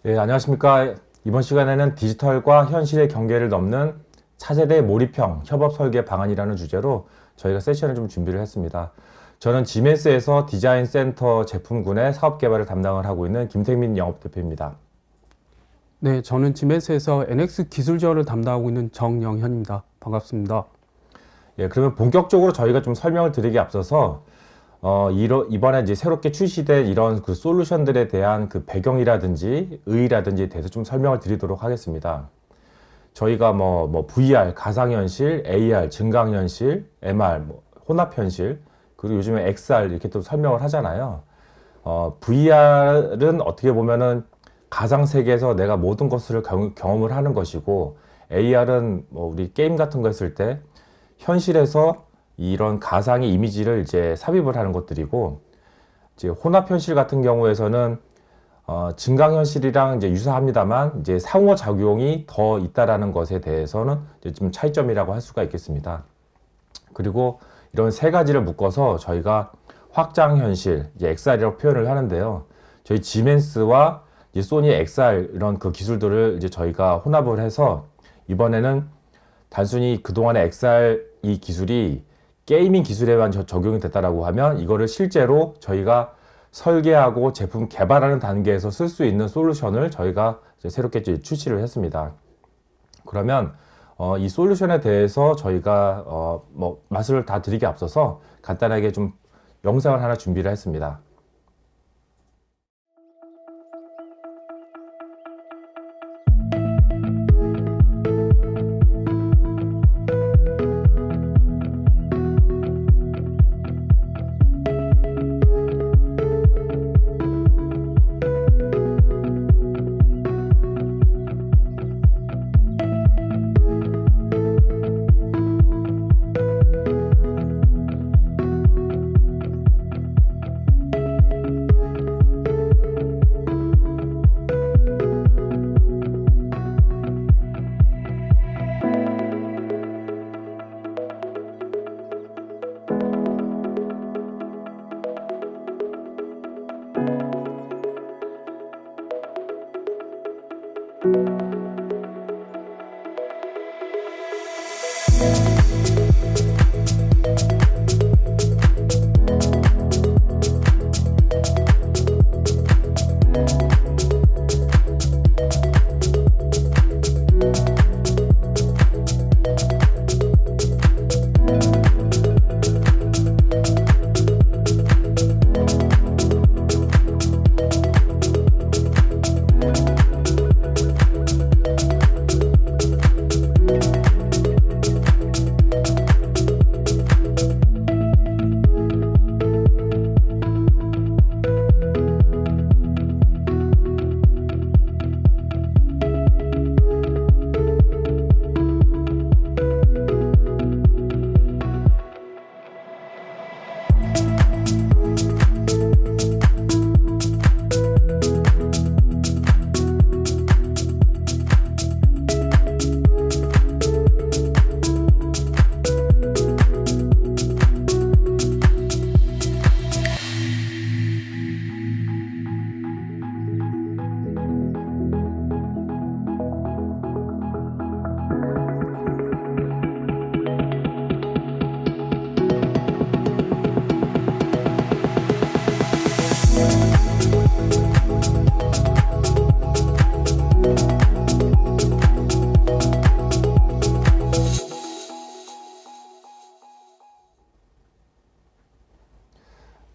예, 안녕하십니까. 이번 시간에는 디지털과 현실의 경계를 넘는 차세대 몰입형 협업 설계 방안이라는 주제로 저희가 세션을 좀 준비를 했습니다. 저는 지멘스에서 디자인 센터 제품군의 사업 개발을 담당을 하고 있는 김택민 영업대표입니다. 네, 저는 지멘스에서 NX 기술 지원을 담당하고 있는 정영현입니다. 반갑습니다. 예, 그러면 본격적으로 저희가 좀 설명을 드리기 앞서서 이번에 이제 새롭게 출시된 이런 그 솔루션들에 대한 그 배경이라든지 의의라든지에 대해서 좀 설명을 드리도록 하겠습니다. 저희가 VR, 가상현실, AR, 증강현실, MR, 혼합현실, 그리고 요즘에 XR 이렇게 또 설명을 하잖아요. VR은 어떻게 보면은 가상세계에서 내가 모든 것을 경험을 하는 것이고, AR은 우리 게임 같은 거 했을 때 현실에서 이런 가상의 이미지를 이제 삽입을 하는 것들이고, 이제 혼합현실 같은 경우에서는 증강현실이랑 이제 유사합니다만 이제 상호작용이 더 있다라는 것에 대해서는 이제 좀 차이점이라고 할 수가 있겠습니다. 그리고 이런 세 가지를 묶어서 저희가 확장현실, 이제 XR이라고 표현을 하는데요. 저희 지멘스와 이제 소니 XR 이런 그 기술들을 이제 저희가 혼합을 해서 이번에는 단순히 그동안의 XR 이 기술이 게이밍 기술에만 적용이 됐다라고 하면 이거를 실제로 저희가 설계하고 제품 개발하는 단계에서 쓸 수 있는 솔루션을 저희가 이제 새롭게 이제 출시를 했습니다. 그러면 이 솔루션에 대해서 저희가 맛을 다 드리기 앞서서 간단하게 좀 영상을 하나 준비를 했습니다.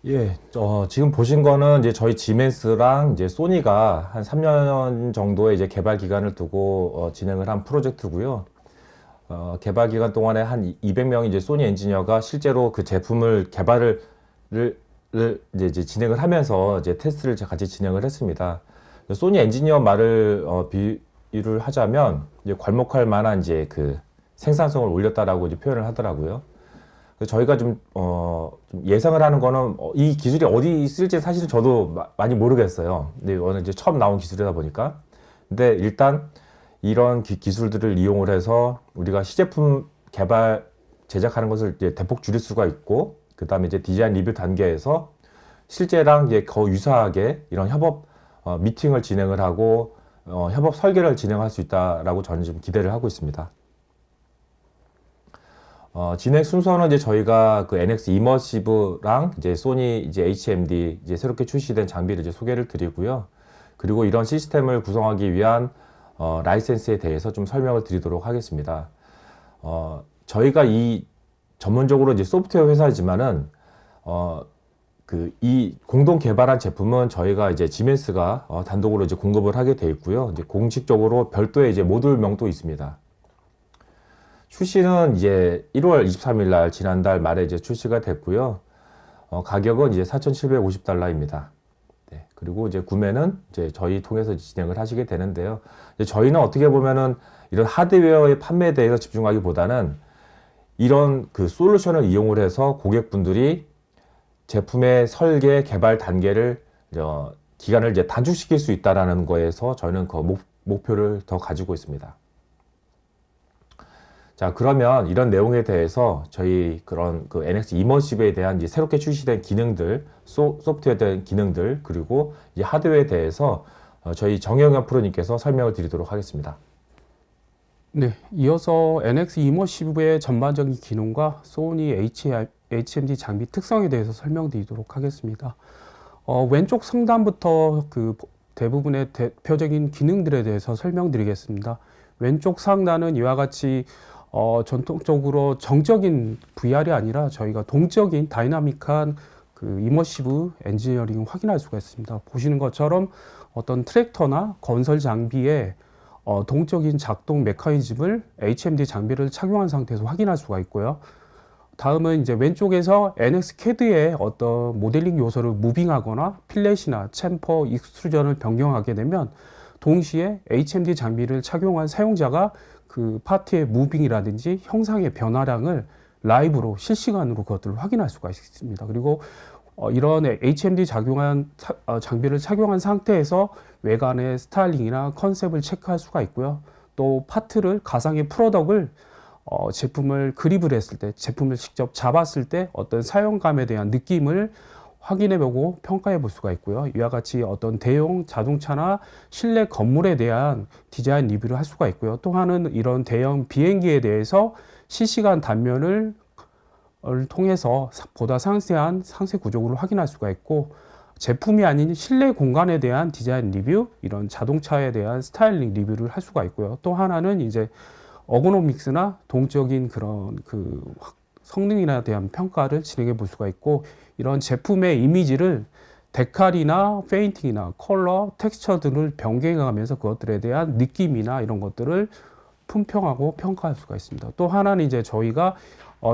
예, 지금 보신 거는 이제 저희 지멘스랑 이제 소니가 한 3년 정도의 이제 개발 기간을 두고 진행을 한 프로젝트고요. 개발 기간 동안에 한 200명의 이제 소니 엔지니어가 실제로 그 제품을 개발을 이제 진행을 하면서 이제 테스트를 같이 진행을 했습니다. 소니 엔지니어 말을 비유를 하자면 이제 괄목할 만한 이제 그 생산성을 올렸다라고 이제 표현을 하더라고요. 그래서 저희가 좀 예상을 하는 거는 이 기술이 어디 쓸지 사실은 저도 많이 모르겠어요. 근데 이거는 이제 처음 나온 기술이다 보니까. 근데 일단 이런 기술들을 이용을 해서 우리가 시제품 개발 제작하는 것을 이제 대폭 줄일 수가 있고, 그 다음에 이제 디자인 리뷰 단계에서 실제랑 이제 거의 유사하게 이런 협업 미팅을 진행을 하고 협업 설계를 진행할 수 있다라고 저는 좀 기대를 하고 있습니다. 진행 순서는 이제 저희가 그 NX 이머시브랑 이제 소니 이제 HMD 이제 새롭게 출시된 장비를 이제 소개를 드리고요. 그리고 이런 시스템을 구성하기 위한 라이센스에 대해서 좀 설명을 드리도록 하겠습니다. 저희가 이 전문적으로 이제 소프트웨어 회사이지만은 이 공동 개발한 제품은 저희가 이제 지멘스가 단독으로 이제 공급을 하게 돼 있고요. 이제 공식적으로 별도의 이제 모듈명도 있습니다. 출시는 이제 1월 23일 날 지난달 말에 이제 출시가 됐고요. 가격은 이제 4,750달러입니다. 네, 그리고 이제 구매는 이제 저희 통해서 진행을 하시게 되는데요. 이제 저희는 어떻게 보면은 이런 하드웨어의 판매에 대해서 집중하기보다는 이런 그 솔루션을 이용을 해서 고객분들이 제품의 설계 개발 단계를 기간을 이제 단축시킬 수 있다라는 거에서 저희는 그 목표를 더 가지고 있습니다. 자, 그러면 이런 내용에 대해서 저희 그런 그 NX 이머시브에 대한 이제 새롭게 출시된 기능들, 소프트웨어에 대한 기능들, 그리고 이 하드웨어에 대해서 저희 정영현 프로님께서 설명을 드리도록 하겠습니다. 네, 이어서 NX 이머시브의 전반적인 기능과 소니 HMD 장비 특성에 대해서 설명드리도록 하겠습니다. 왼쪽 상단부터 그 대부분의 대표적인 기능들에 대해서 설명드리겠습니다. 왼쪽 상단은 이와 같이 전통적으로 정적인 VR이 아니라 저희가 동적인 다이나믹한 그 이머시브 엔지니어링을 확인할 수가 있습니다. 보시는 것처럼 어떤 트랙터나 건설 장비에 동적인 작동 메커니즘을 HMD 장비를 착용한 상태에서 확인할 수가 있고요. 다음은 이제 왼쪽에서 NX CAD의 어떤 모델링 요소를 무빙하거나 필렛이나 챔퍼, 익스트루전을 변경하게 되면 동시에 HMD 장비를 착용한 사용자가 그 파트의 무빙이라든지 형상의 변화량을 라이브로 실시간으로 그것들을 확인할 수가 있습니다. 그리고 이런 HMD 장비를 착용한 상태에서 외관의 스타일링이나 컨셉을 체크할 수가 있고요. 또 파트를 가상의 프로덕을 제품을 그립을 했을 때, 제품을 직접 잡았을 때 어떤 사용감에 대한 느낌을 확인해보고 평가해 볼 수가 있고요. 이와 같이 어떤 대형 자동차나 실내 건물에 대한 디자인 리뷰를 할 수가 있고요. 또 하나는 이런 대형 비행기에 대해서 실시간 단면을 통해서 보다 상세한 상세 구조를 확인할 수가 있고, 제품이 아닌 실내 공간에 대한 디자인 리뷰, 이런 자동차에 대한 스타일링 리뷰를 할 수가 있고요. 또 하나는 이제 어고노믹스나 동적인 그런 그 성능에 대한 평가를 진행해 볼 수가 있고, 이런 제품의 이미지를 데칼이나 페인팅이나 컬러, 텍스처 등을 변경하면서 그것들에 대한 느낌이나 이런 것들을 품평하고 평가할 수가 있습니다. 또 하나는 이제 저희가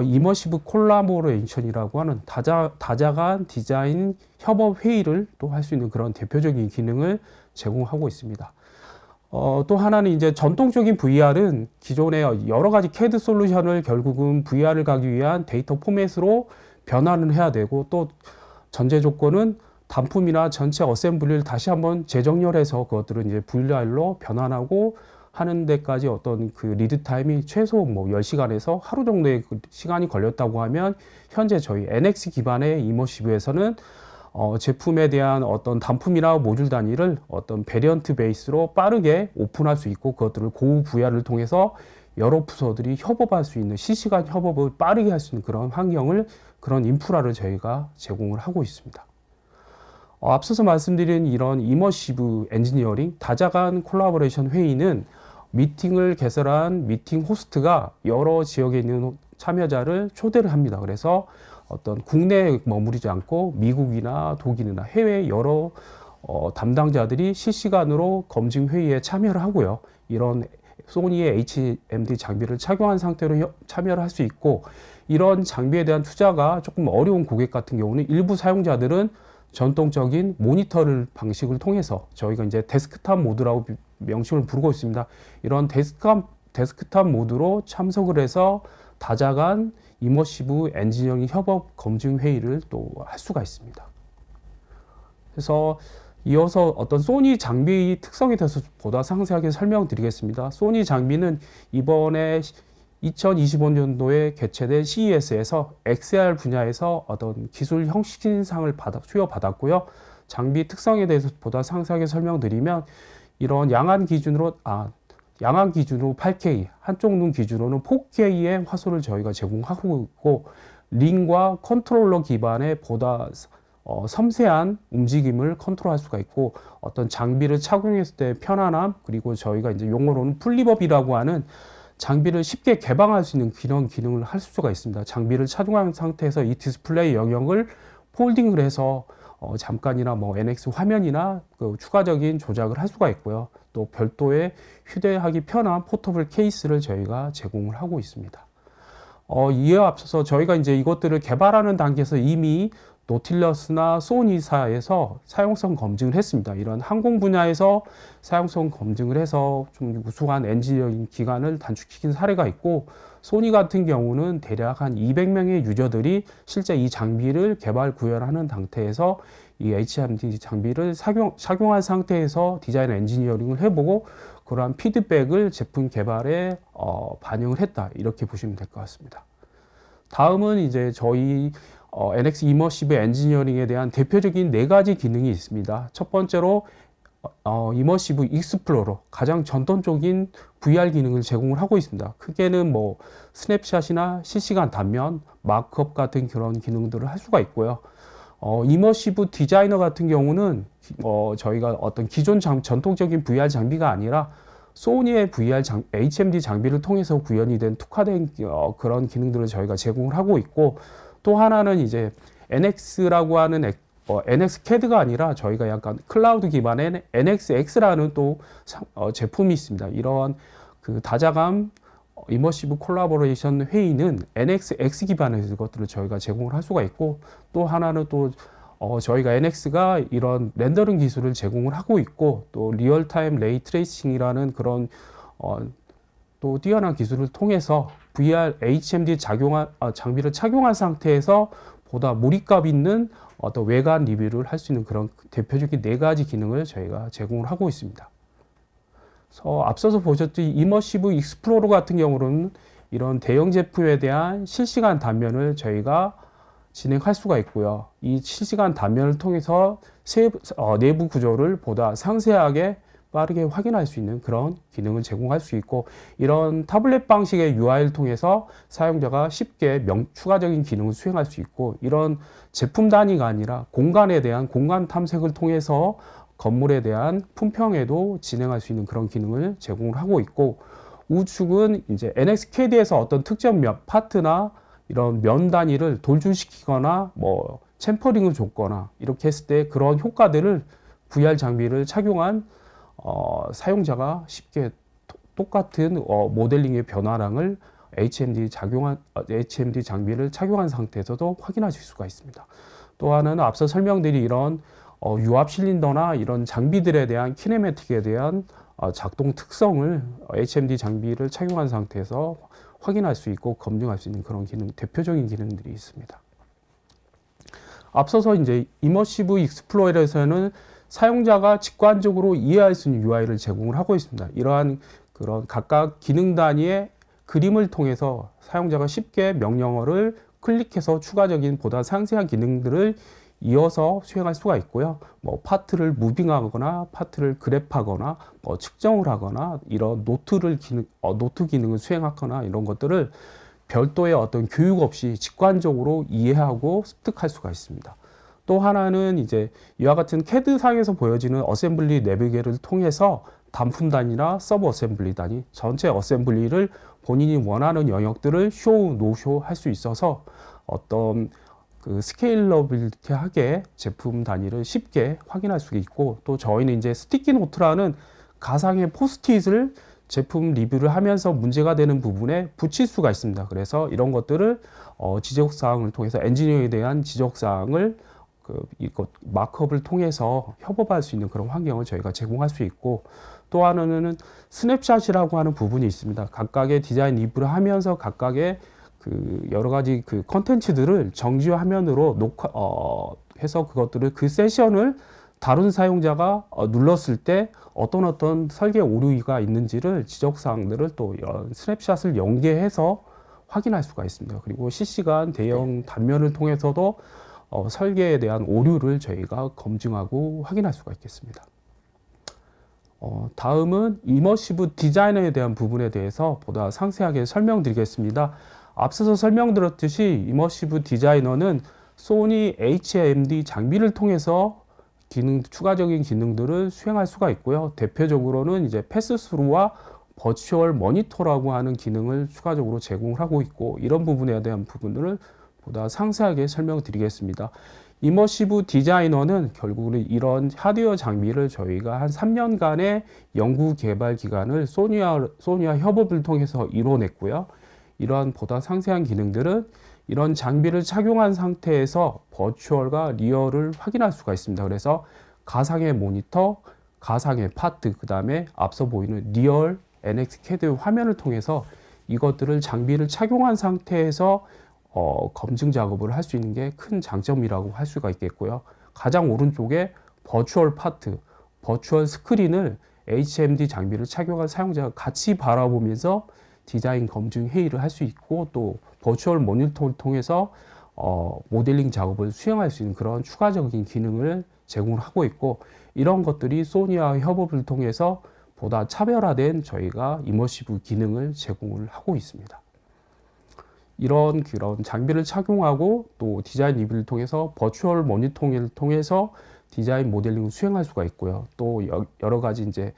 이머시브 콜라보레이션이라고 하는 다자간 디자인 협업 회의를 또 할 수 있는 그런 대표적인 기능을 제공하고 있습니다. 또 하나는 이제 전통적인 VR은 기존의 여러 가지 CAD 솔루션을 결국은 VR을 가기 위한 데이터 포맷으로 변환을 해야 되고, 또 전제 조건은 단품이나 전체 어셈블리를 다시 한번 재정렬해서 그것들을 이제 VR로 변환하고 하는 데까지 어떤 그 리드 타임이 최소 뭐 10시간에서 하루 정도의 그 시간이 걸렸다고 하면, 현재 저희 NX 기반의 이머시브에서는 제품에 대한 어떤 단품이나 모듈 단위를 어떤 베리언트 베이스로 빠르게 오픈할 수 있고, 그것들을 고우 VR을 통해서 여러 부서들이 협업할 수 있는, 실시간 협업을 빠르게 할 수 있는 그런 환경을, 그런 인프라를 저희가 제공을 하고 있습니다. 앞서서 말씀드린 이런 이머시브 엔지니어링 다자간 콜라보레이션 회의는 미팅을 개설한 미팅 호스트가 여러 지역에 있는 참여자를 초대를 합니다. 그래서 어떤 국내에 머무르지 않고 미국이나 독일이나 해외 여러 담당자들이 실시간으로 검증 회의에 참여를 하고요. 이런 소니의 HMD 장비를 착용한 상태로 참여를 할 수 있고, 이런 장비에 대한 투자가 조금 어려운 고객 같은 경우는 일부 사용자들은 전통적인 모니터를 방식을 통해서, 저희가 이제 데스크탑 모드라고 명칭을 부르고 있습니다. 이런 데스크탑 모드로 참석을 해서 다자간 이머시브 엔지니어링 협업 검증 회의를 또 할 수가 있습니다. 그래서 이어서 어떤 소니 장비 특성에 대해서 보다 상세하게 설명드리겠습니다. 소니 장비는 이번에 2025년도에 개최된 CES에서 XR 분야에서 어떤 기술 혁신상을 수여받았고요. 장비 특성에 대해서 보다 상세하게 설명드리면 이런 양안 기준으로 8K, 한쪽 눈 기준으로는 4K의 화소를 저희가 제공하고 있고 링과 컨트롤러 기반의 보다 섬세한 움직임을 컨트롤할 수가 있고 어떤 장비를 착용했을 때 편안함 그리고 저희가 이제 용어로는 플립업이라고 하는 장비를 쉽게 개방할 수 있는 이런 기능을 할 수가 있습니다. 장비를 착용한 상태에서 이 디스플레이 영역을 폴딩을 해서 잠깐이나 뭐 NX 화면이나 그 추가적인 조작을 할 수가 있고요. 또 별도의 휴대하기 편한 포터블 케이스를 저희가 제공을 하고 있습니다. 이에 앞서서 저희가 이제 이것들을 개발하는 단계에서 이미 노틸러스나 소니사에서 사용성 검증을 했습니다. 이런 항공 분야에서 사용성 검증을 해서 좀 우수한 엔지니어링 기간을 단축시킨 사례가 있고 소니 같은 경우는 대략 한 200명의 유저들이 실제 이 장비를 개발 구현하는 상태에서 이 HMD 장비를 착용한 상태에서 디자인 엔지니어링을 해보고 그러한 피드백을 제품 개발에 반영을 했다 이렇게 보시면 될 것 같습니다. 다음은 이제 저희 NX 이머시브 엔지니어링에 대한 대표적인 4가지 기능이 있습니다. 첫 번째로 이머시브 익스플로러 가장 전통적인 VR 기능을 제공을 하고 있습니다. 크게는 뭐 스냅샷이나 실시간 단면, 마크업 같은 그런 기능들을 할 수가 있고요. 이머시브 디자이너 같은 경우는 저희가 어떤 기존 전통적인 VR 장비가 아니라 소니의 HMD 장비를 통해서 구현이 된 특화된 그런 기능들을 저희가 제공을 하고 있고 또 하나는 이제 NX라고 하는 NX CAD가 아니라 저희가 약간 클라우드 기반의 NXX라는 또 제품이 있습니다. 이런 그 다자감 이머시브 콜라보레이션 회의는 NXX 기반의 것들을 저희가 제공을 할 수가 있고 또 하나는 또 저희가 NX가 이런 렌더링 기술을 제공을 하고 있고 또 리얼타임 레이 트레이싱이라는 그런 또 뛰어난 기술을 통해서 VR HMD 장비를 착용한 상태에서 보다 몰입감 있는 어떤 외관 리뷰를 할 수 있는 그런 대표적인 4가지 기능을 저희가 제공을 하고 있습니다. 앞서서 보셨듯이 이머시브 익스플로러 같은 경우는 이런 대형 제품에 대한 실시간 단면을 저희가 진행할 수가 있고요. 이 실시간 단면을 통해서 내부 구조를 보다 상세하게 빠르게 확인할 수 있는 그런 기능을 제공할 수 있고 이런 타블렛 방식의 UI를 통해서 사용자가 쉽게 추가적인 기능을 수행할 수 있고 이런 제품 단위가 아니라 공간에 대한 공간 탐색을 통해서 건물에 대한 품평에도 진행할 수 있는 그런 기능을 제공을 하고 있고 우측은 이제 NXCAD에서 어떤 특정 파트나 이런 면 단위를 돌출시키거나 뭐 챔퍼링을 줬거나 이렇게 했을 때 그런 효과들을 VR 장비를 착용한 사용자가 쉽게 똑같은 모델링의 변화량을 HMD 장비를 착용한 상태에서도 확인하실 수가 있습니다. 또 하나는 앞서 설명드린 이런 유압 실린더나 이런 장비들에 대한 키네매틱에 대한 작동 특성을 HMD 장비를 착용한 상태에서 확인할 수 있고 검증할 수 있는 그런 대표적인 기능들이 있습니다. 앞서서 이제 이머시브 익스플로러에서는 사용자가 직관적으로 이해할 수 있는 UI를 제공을 하고 있습니다. 이러한 그런 각각 기능 단위의 그림을 통해서 사용자가 쉽게 명령어를 클릭해서 추가적인 보다 상세한 기능들을 이어서 수행할 수가 있고요. 뭐 파트를 무빙하거나 파트를 그랩하거나 뭐 측정을 하거나 이런 노트 기능을 수행하거나 이런 것들을 별도의 어떤 교육 없이 직관적으로 이해하고 습득할 수가 있습니다. 또 하나는 이제 이와 같은 CAD 상에서 보여지는 어셈블리 내비게를 통해서 단품 단위나 서브 어셈블리 단위, 전체 어셈블리를 본인이 원하는 영역들을 쇼, 노쇼 할 수 있어서 어떤 그 스케일러빌리티하게 제품 단위를 쉽게 확인할 수 있고 또 저희는 이제 스티키 노트라는 가상의 포스트잇을 제품 리뷰를 하면서 문제가 되는 부분에 붙일 수가 있습니다. 그래서 이런 것들을 지적사항을 통해서 엔지니어에 대한 지적사항을 이것 마크업을 통해서 협업할 수 있는 그런 환경을 저희가 제공할 수 있고 또 하나는 스냅샷이라고 하는 부분이 있습니다. 각각의 디자인 리뷰를 하면서 각각의 그 여러 가지 그 컨텐츠들을 정지 화면으로 해서 그것들을 그 세션을 다른 사용자가 눌렀을 때 어떤 설계 오류가 있는지를 지적사항들을 또 이런 스냅샷을 연계해서 확인할 수가 있습니다. 그리고 실시간 대형 단면을 통해서도 설계에 대한 오류를 저희가 검증하고 확인할 수가 있겠습니다. 다음은 이머시브 디자이너에 대한 부분에 대해서 보다 상세하게 설명드리겠습니다. 앞서서 설명드렸듯이 이머시브 디자이너는 소니 HMD 장비를 통해서 추가적인 기능들을 수행할 수가 있고요. 대표적으로는 이제 패스스루와 버추얼 모니터라고 하는 기능을 추가적으로 제공을 하고 있고, 이런 부분에 대한 부분들을 보다 상세하게 설명드리겠습니다. 이머시브 디자이너는 결국은 이런 하드웨어 장비를 저희가 한 3년간의 연구 개발 기간을 소니와 협업을 통해서 이뤄냈고요. 이러한 보다 상세한 기능들은 이런 장비를 착용한 상태에서 버추얼과 리얼을 확인할 수가 있습니다. 그래서 가상의 모니터, 가상의 파트, 그 다음에 앞서 보이는 리얼 NX CAD 화면을 통해서 이것들을 장비를 착용한 상태에서 검증 작업을 할 수 있는 게 큰 장점이라고 할 수가 있겠고요. 가장 오른쪽에 버추얼 파트, 버추얼 스크린을 HMD 장비를 착용한 사용자가 같이 바라보면서 디자인 검증 회의를 할 수 있고, 또 버추얼 모니터를 통해서 모델링 작업을 수행할 수 있는 그런 추가적인 기능을 제공을 하고 있고, 이런 것들이 소니와 협업을 통해서 보다 차별화된 저희가 이머시브 기능을 제공을 하고 있습니다. 그런 장비를 착용하고 또 디자인 리뷰를 통해서 버추얼 모니터링을 통해서 디자인 모델링을 수행할 수가 있고요. 또 여러 가지 이제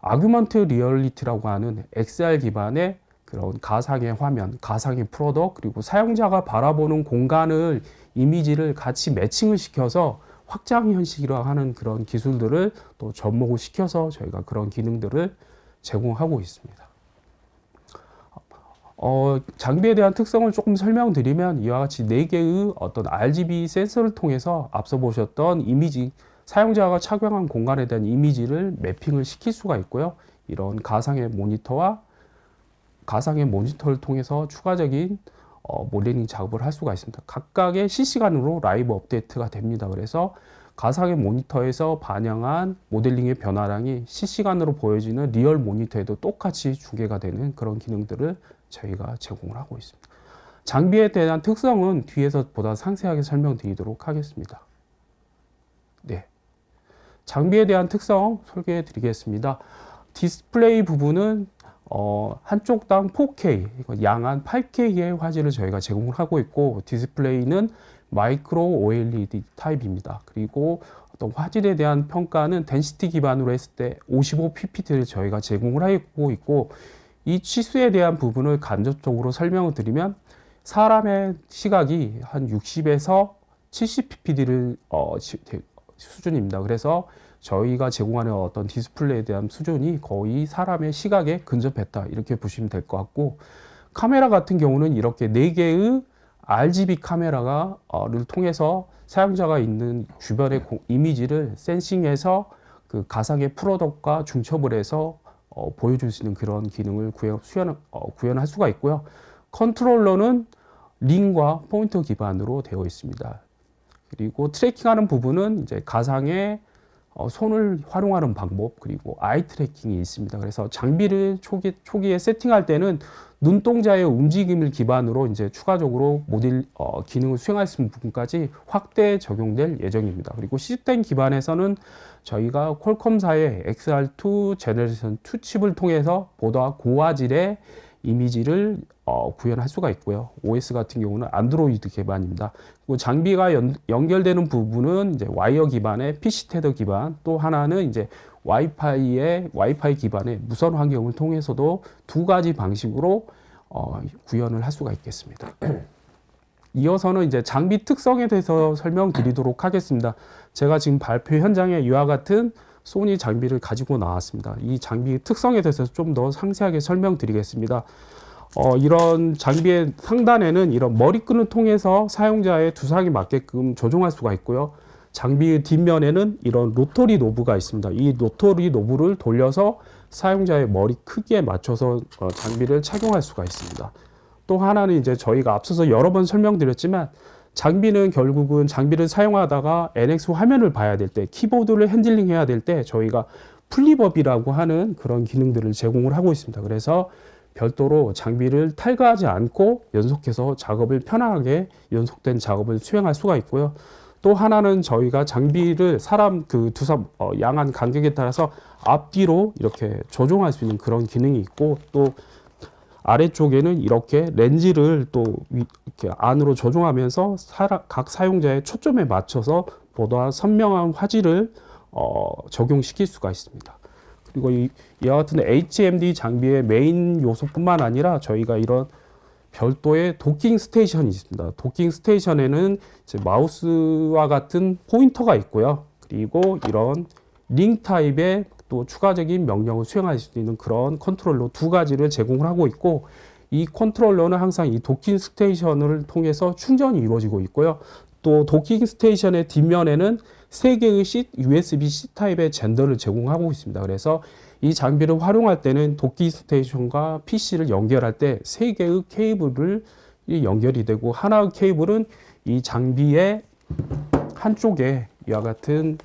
아규먼트 리얼리티라고 하는 XR 기반의 그런 가상의 화면, 가상의 프로덕트, 그리고 사용자가 바라보는 공간을 이미지를 같이 매칭을 시켜서 확장 현실이라고 하는 그런 기술들을 또 접목을 시켜서 저희가 그런 기능들을 제공하고 있습니다. 장비에 대한 특성을 조금 설명드리면, 이와 같이 4개의 어떤 RGB 센서를 통해서 앞서 보셨던 이미지, 사용자가 착용한 공간에 대한 이미지를 매핑을 시킬 수가 있고요. 이런 가상의 모니터와 가상의 모니터를 통해서 추가적인 모델링 작업을 할 수가 있습니다. 각각의 실시간으로 라이브 업데이트가 됩니다. 그래서 가상의 모니터에서 반영한 모델링의 변화량이 실시간으로 보여지는 리얼 모니터에도 똑같이 중계가 되는 그런 기능들을 저희가 제공을 하고 있습니다. 장비에 대한 특성은 뒤에서 보다 상세하게 설명드리도록 하겠습니다. 네, 장비에 대한 특성 소개해 드리겠습니다. 디스플레이 부분은 한쪽당 4K, 양한 8K의 화질을 저희가 제공을 하고 있고, 디스플레이는 마이크로 OLED 타입입니다. 그리고 어떤 화질에 대한 평가는 덴시티 기반으로 했을 때 55ppt를 저희가 제공을 하고 있고, 이 치수에 대한 부분을 간접적으로 설명을 드리면, 사람의 시각이 한 60에서 70ppt를 수준입니다. 그래서 저희가 제공하는 어떤 디스플레이에 대한 수준이 거의 사람의 시각에 근접했다, 이렇게 보시면 될 것 같고, 카메라 같은 경우는 이렇게 4개의 RGB 카메라를 통해서 사용자가 있는 주변의 이미지를 센싱해서 그 가상의 프로덕트와 중첩을 해서 보여줄 수 있는 그런 기능을 구현할 수가 있고요. 컨트롤러는 링과 포인터 기반으로 되어 있습니다. 그리고 트래킹하는 부분은 이제 가상의 손을 활용하는 방법, 그리고 아이 트래킹이 있습니다. 그래서 장비를 초기에 세팅할 때는 눈동자의 움직임을 기반으로 이제 추가적으로 기능을 수행할 수 있는 부분까지 확대 적용될 예정입니다. 그리고 시스템 기반에서는 저희가 퀄컴사의 XR2 제너레이션 2 칩을 통해서 보다 고화질의 이미지를 구현할 수가 있고요. OS 같은 경우는 안드로이드 기반입니다. 그리고 장비가 연결되는 부분은 이제 와이어 기반의 PC 테더 기반, 또 하나는 이제 와이파이 기반의 무선 환경을 통해서도 2가지 방식으로 구현을 할 수가 있겠습니다. 이어서는 이제 장비 특성에 대해서 설명드리도록 하겠습니다. 제가 지금 발표 현장에 이와 같은 소니 장비를 가지고 나왔습니다. 이 장비 특성에 대해서 좀 더 상세하게 설명드리겠습니다. 이런 장비의 상단에는 이런 머리끈을 통해서 사용자의 두상에 맞게끔 조정할 수가 있고요. 장비의 뒷면에는 이런 로터리 노브가 있습니다. 이 로터리 노브를 돌려서 사용자의 머리 크기에 맞춰서 장비를 착용할 수가 있습니다. 또 하나는 이제 저희가 앞서서 여러 번 설명드렸지만, 장비는 결국은 장비를 사용하다가 NX 화면을 봐야 될 때, 키보드를 핸들링 해야 될 때 저희가 플립업이라고 하는 그런 기능들을 제공을 하고 있습니다. 그래서 별도로 장비를 탈거하지 않고 연속해서 작업을 편하게 연속된 작업을 수행할 수가 있고요. 또 하나는 저희가 장비를 사람 그 두삽 양한 간격에 따라서 앞뒤로 이렇게 조종할 수 있는 그런 기능이 있고, 또 아래쪽에는 이렇게 렌즈를 또 이렇게 안으로 조종하면서 각 사용자의 초점에 맞춰서 보다 선명한 화질을 적용시킬 수가 있습니다. 그리고 이와 같은 HMD 장비의 메인 요소뿐만 아니라 저희가 이런 별도의 도킹 스테이션이 있습니다. 도킹 스테이션에는 이제 마우스와 같은 포인터가 있고요. 그리고 이런 링 타입의 또 추가적인 명령을 수행할 수 있는 그런 컨트롤러 두 가지를 제공을 하고 있고, 이 컨트롤러는 항상 이 도킹 스테이션을 통해서 충전이 이루어지고 있고요. 또 도킹 스테이션의 뒷면에는 3개의 USB-C 타입의 젠더를 제공하고 있습니다. 그래서 이 장비를 활용할 때는 도킹 스테이션과 PC를 연결할 때 3개의 케이블을 연결이 되고, 하나의 케이블은 이 장비의 한쪽에 이와 같은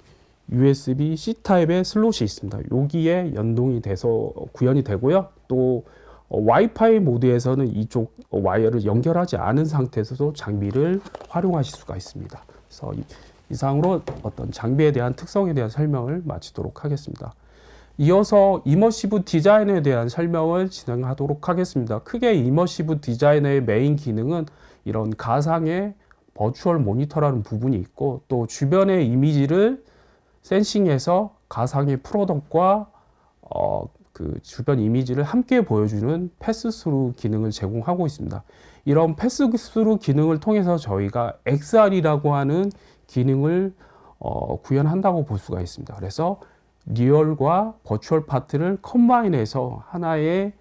USB-C 타입의 슬롯이 있습니다. 여기에 연동이 돼서 구현이 되고요. 또 와이파이 모드에서는 이쪽 와이어를 연결하지 않은 상태에서도 장비를 활용하실 수가 있습니다. 그래서 이상으로 어떤 장비에 대한 특성에 대한 설명을 마치도록 하겠습니다. 이어서 이머시브 디자이너에 대한 설명을 진행하도록 하겠습니다. 크게 이머시브 디자이너의 메인 기능은 이런 가상의 버추얼 모니터라는 부분이 있고, 또 주변의 이미지를 센싱해서 가상의 프로덕트와 그 주변 이미지를 함께 보여주는 패스스루 기능을 제공하고 있습니다. 이런 패스스루 기능을 통해서 저희가 XR이라고 하는 기능을 구현한다고 볼 수가 있습니다. 그래서 리얼과 버추얼 파트를 컴바인해서 하나의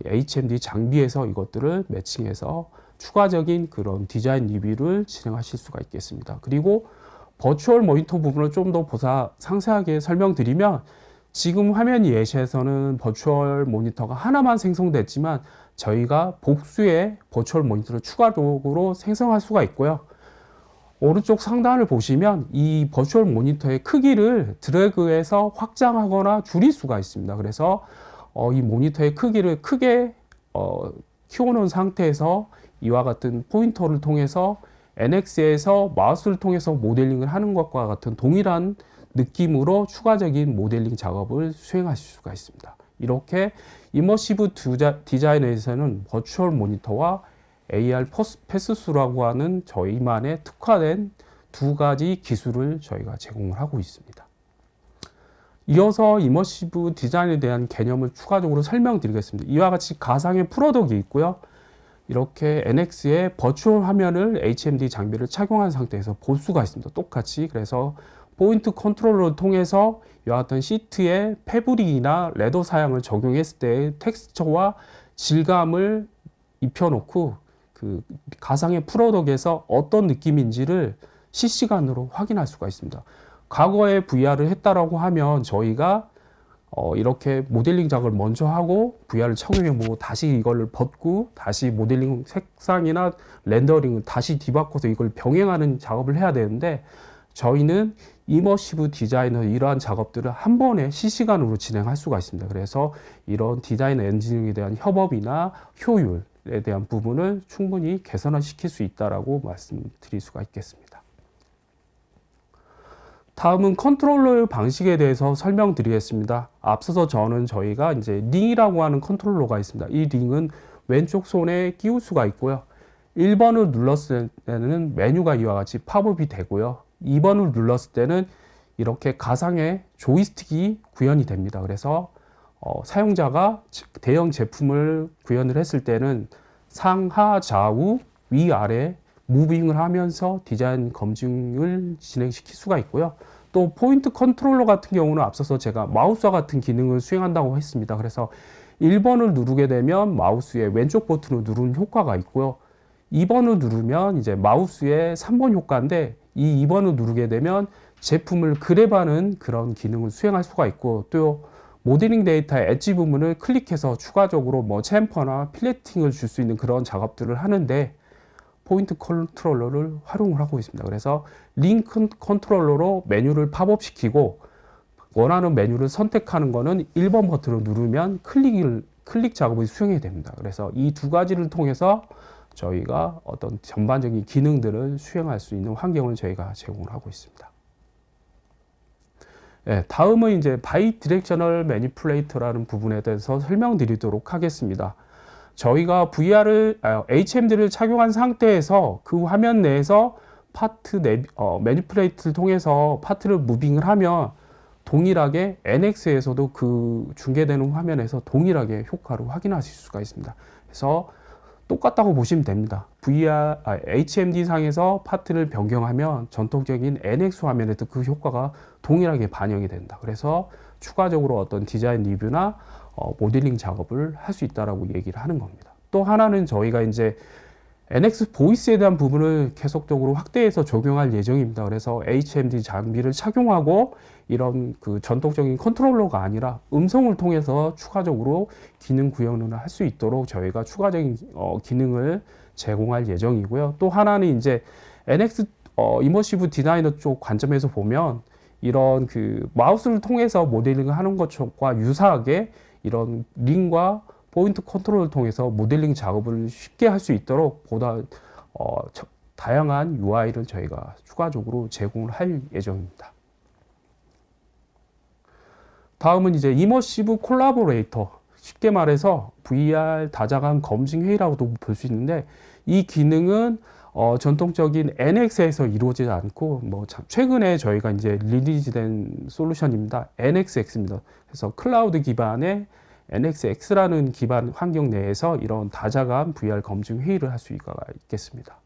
HMD 장비에서 이것들을 매칭해서 추가적인 그런 디자인 리뷰를 진행하실 수가 있겠습니다. 그리고 버추얼 모니터 부분을 좀 더 상세하게 설명드리면, 지금 화면 예시에서는 버추얼 모니터가 하나만 생성됐지만 저희가 복수의 버추얼 모니터를 추가적으로 생성할 수가 있고요. 오른쪽 상단을 보시면 이 버추얼 모니터의 크기를 드래그해서 확장하거나 줄일 수가 있습니다. 그래서 이 모니터의 크기를 크게 키워놓은 상태에서 이와 같은 포인터를 통해서 NX에서 마우스를 통해서 모델링을 하는 것과 같은 동일한 느낌으로 추가적인 모델링 작업을 수행하실 수가 있습니다. 이렇게 이머시브 디자인에서는 버추얼 모니터와 AR 패스스루라고 하는 저희만의 특화된 두 가지 기술을 저희가 제공을 하고 있습니다. 이어서 이머시브 디자인에 대한 개념을 추가적으로 설명드리겠습니다. 이와 같이 가상의 프로덕트가 있고요. 이렇게 NX의 버추얼 화면을 HMD 장비를 착용한 상태에서 볼 수가 있습니다. 똑같이. 그래서 포인트 컨트롤러를 통해서 이와 같은 시트에 패브릭이나 레더 사양을 적용했을 때 텍스처와 질감을 입혀놓고 그 가상의 프로덕트에서 어떤 느낌인지를 실시간으로 확인할 수가 있습니다. 과거에 VR을 했다라고 하면 저희가 이렇게 모델링 작업을 먼저 하고 VR을 착용해보고 다시 이걸 벗고 다시 모델링 색상이나 렌더링을 다시 뒤바꿔서 이걸 병행하는 작업을 해야 되는데, 저희는 이머시브 디자이너 이러한 작업들을 한 번에 실시간으로 진행할 수가 있습니다. 그래서 이런 디자인 엔지니어링에 대한 협업이나 효율에 대한 부분을 충분히 개선을 시킬 수 있다라고 말씀드릴 수가 있겠습니다. 다음은 컨트롤러 방식에 대해서 설명드리겠습니다. 앞서서 저희가 이제 링이라고 하는 컨트롤러가 있습니다. 이 링은 왼쪽 손에 끼울 수가 있고요. 1번을 눌렀을 때는 메뉴가 이와 같이 팝업이 되고요. 2번을 눌렀을 때는 이렇게 가상의 조이스틱이 구현이 됩니다. 그래서 사용자가 대형 제품을 구현을 했을 때는 상하 좌우 위아래 무빙을 하면서 디자인 검증을 진행시킬 수가 있고요. 또 포인트 컨트롤러 같은 경우는 앞서서 제가 마우스와 같은 기능을 수행한다고 했습니다. 그래서 1번을 누르게 되면 마우스의 왼쪽 버튼을 누르는 효과가 있고요. 2번을 누르면 이제 마우스의 3번 효과인데, 이 2번을 누르게 되면 제품을 그랩하는 그런 기능을 수행할 수가 있고, 또 모델링 데이터의 엣지 부분을 클릭해서 추가적으로 뭐 챔퍼나 필레팅을 줄 수 있는 그런 작업들을 하는데 포인트 컨트롤러를 활용을 하고 있습니다. 그래서 링크 컨트롤러로 메뉴를 팝업시키고 원하는 메뉴를 선택하는 거는 1번 버튼을 누르면 클릭을 클릭 작업을 수행해야 됩니다. 그래서 이 두 가지를 통해서 저희가 어떤 전반적인 기능들을 수행할 수 있는 환경을 저희가 제공을 하고 있습니다. 네, 다음은 이제 바이 디렉셔널 매니플레이터라는 부분에 대해서 설명드리도록 하겠습니다. 저희가 HMD를 착용한 상태에서 그 화면 내에서 매니플레이트를 통해서 파트를 무빙을 하면 동일하게 NX에서도 그 중계되는 화면에서 동일하게 효과를 확인하실 수가 있습니다. 그래서 똑같다고 보시면 됩니다. HMD 상에서 파트를 변경하면 전통적인 NX 화면에도 그 효과가 동일하게 반영이 된다. 그래서 추가적으로 어떤 디자인 리뷰나 모델링 작업을 할 수 있다라고 얘기를 하는 겁니다. 또 하나는 저희가 이제 NX 보이스에 대한 부분을 계속적으로 확대해서 적용할 예정입니다. 그래서 HMD 장비를 착용하고 이런 그 전통적인 컨트롤러가 아니라 음성을 통해서 추가적으로 기능 구현을 할 수 있도록 저희가 추가적인 기능을 제공할 예정이고요. 또 하나는 이제 NX 이머시브 디자이너 쪽 관점에서 보면 이런 그 마우스를 통해서 모델링을 하는 것과 유사하게 이런 링과 포인트 컨트롤을 통해서 모델링 작업을 쉽게 할 수 있도록 보다 다양한 UI를 저희가 추가적으로 제공을 할 예정입니다. 다음은 이제 이머시브 콜라보레이터, 쉽게 말해서 VR 다자간 검증 회의라고도 볼 수 있는데, 이 기능은 전통적인 NX에서 이루어지지 않고 최근에 저희가 이제 리리즈된 솔루션입니다. NXX입니다. 그래서 클라우드 기반의 NXX라는 기반 환경 내에서 이런 다자간 VR 검증 회의를 할 수가 있겠습니다.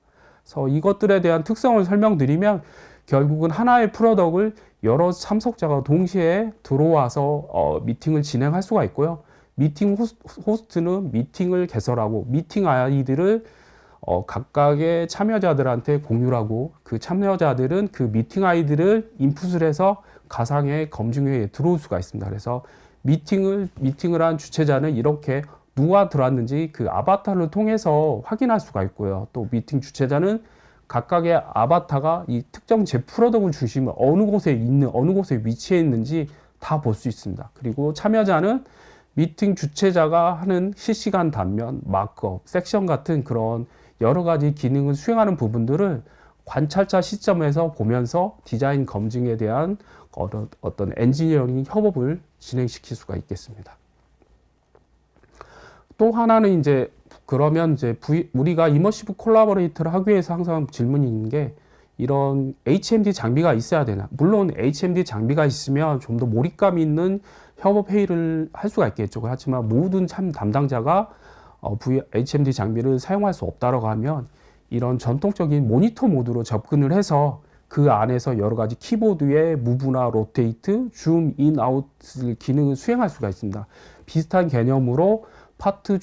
그래서 이것들에 대한 특성을 설명드리면 결국은 하나의 프로덕트를 여러 참석자가 동시에 들어와서 미팅을 진행할 수가 있고요. 미팅 호스트는 미팅을 개설하고 미팅 아이디를 각각의 참여자들한테 공유를 하고 그 참여자들은 그 미팅 아이디를 인풋을 해서 가상의 검증회의에 들어올 수가 있습니다. 그래서 미팅을 한 주최자는 이렇게 누가 들어왔는지 그 아바타를 통해서 확인할 수가 있고요. 또 미팅 주최자는 각각의 아바타가 이 특정 제 프로덕트를 중심으로 어느 곳에 위치해 있는지 다 볼 수 있습니다. 그리고 참여자는 미팅 주최자가 하는 실시간 단면, 마크업, 섹션 같은 그런 여러 가지 기능을 수행하는 부분들을 관찰자 시점에서 보면서 디자인 검증에 대한 어떤 엔지니어링 협업을 진행시킬 수가 있겠습니다. 또 하나는 이제 그러면 이제 우리가 이머시브 콜라보레이터를 하기 위해서 항상 질문이 있는 게 이런 HMD 장비가 있어야 되나? 물론 HMD 장비가 있으면 좀 더 몰입감 있는 협업 회의를 할 수가 있겠죠. 하지만 모든 담당자가 HMD 장비를 사용할 수 없다라고 하면 이런 전통적인 모니터 모드로 접근을 해서 그 안에서 여러 가지 키보드의 무브나 로테이트, 줌, 인, 아웃 기능을 수행할 수가 있습니다. 비슷한 개념으로 파트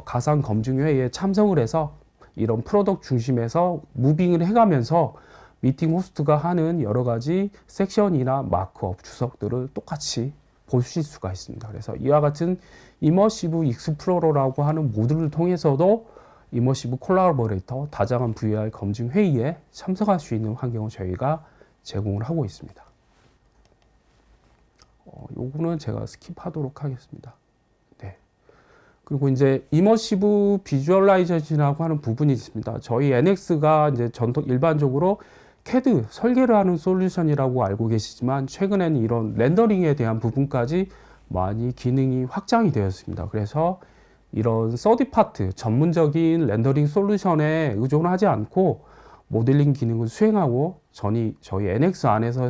가상 검증 회의에 참석을 해서 이런 프로덕트 중심에서 무빙을 해가면서 미팅 호스트가 하는 여러 가지 섹션이나 마크업 주석들을 똑같이 보실 수가 있습니다. 그래서 이와 같은 이머시브 익스플로러라고 하는 모듈을 통해서도 이머시브 콜라보레이터 다자간 VR 검증 회의에 참석할 수 있는 환경을 저희가 제공을 하고 있습니다. 요거는 제가 스킵하도록 하겠습니다. 네. 그리고 이제 이머시브 비주얼라이제이션이라고 하는 부분이 있습니다. 저희 NX가 이제 일반적으로 CAD 설계를 하는 솔루션이라고 알고 계시지만 최근에는 이런 렌더링에 대한 부분까지 많이 기능이 확장이 되었습니다. 그래서 이런 서드파트 전문적인 렌더링 솔루션에 의존하지 않고 모델링 기능을 수행하고 저희 NX 안에서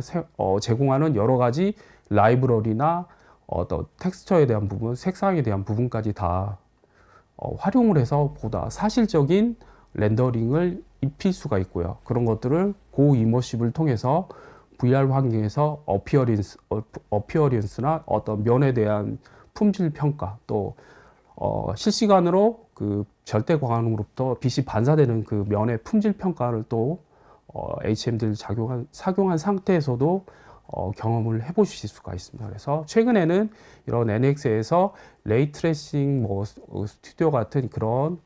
제공하는 여러 가지 라이브러리나 어떤 텍스처에 대한 부분, 색상에 대한 부분까지 다 활용을 해서 보다 사실적인 렌더링을 입힐 수가 있고요. 그런 것들을 고 이머시브를 통해서 VR 환경에서 어피어런스나 어떤 면에 대한 품질 평가, 또 실시간으로 그 절대 광학으로부터 빛이 반사되는 그 면의 품질 평가를 또 HMD를 착용한 상태에서도 경험을 해보실 수가 있습니다. 그래서 최근에는 이런 NX에서 레이 트레이싱 스튜디오 같은 그런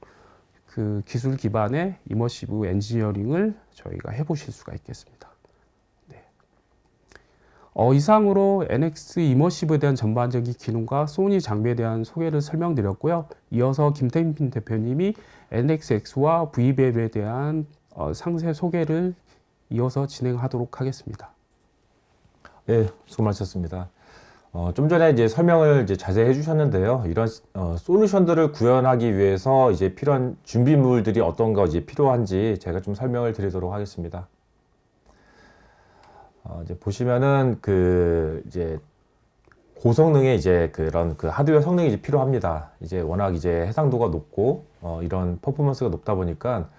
그 기술 기반의 이머시브 엔지니어링을 저희가 해보실 수가 있겠습니다. 네. 이상으로 NX 이머시브에 대한 전반적인 기능과 소니 장비에 대한 소개를 설명드렸고요. 이어서 김태민 대표님이 NXX와 VBL에 대한 상세 소개를 이어서 진행하도록 하겠습니다. 네, 수고 많으셨습니다. 좀 전에 이제 설명을 이제 자세히 해주셨는데요. 이런 솔루션들을 구현하기 위해서 이제 필요한 준비물들이 어떤 거 이제 필요한지 제가 좀 설명을 드리도록 하겠습니다. 이제 보시면은 이제 고성능의 이제 그런 하드웨어 성능이 이제 필요합니다. 이제 워낙 이제 해상도가 높고 이런 퍼포먼스가 높다 보니까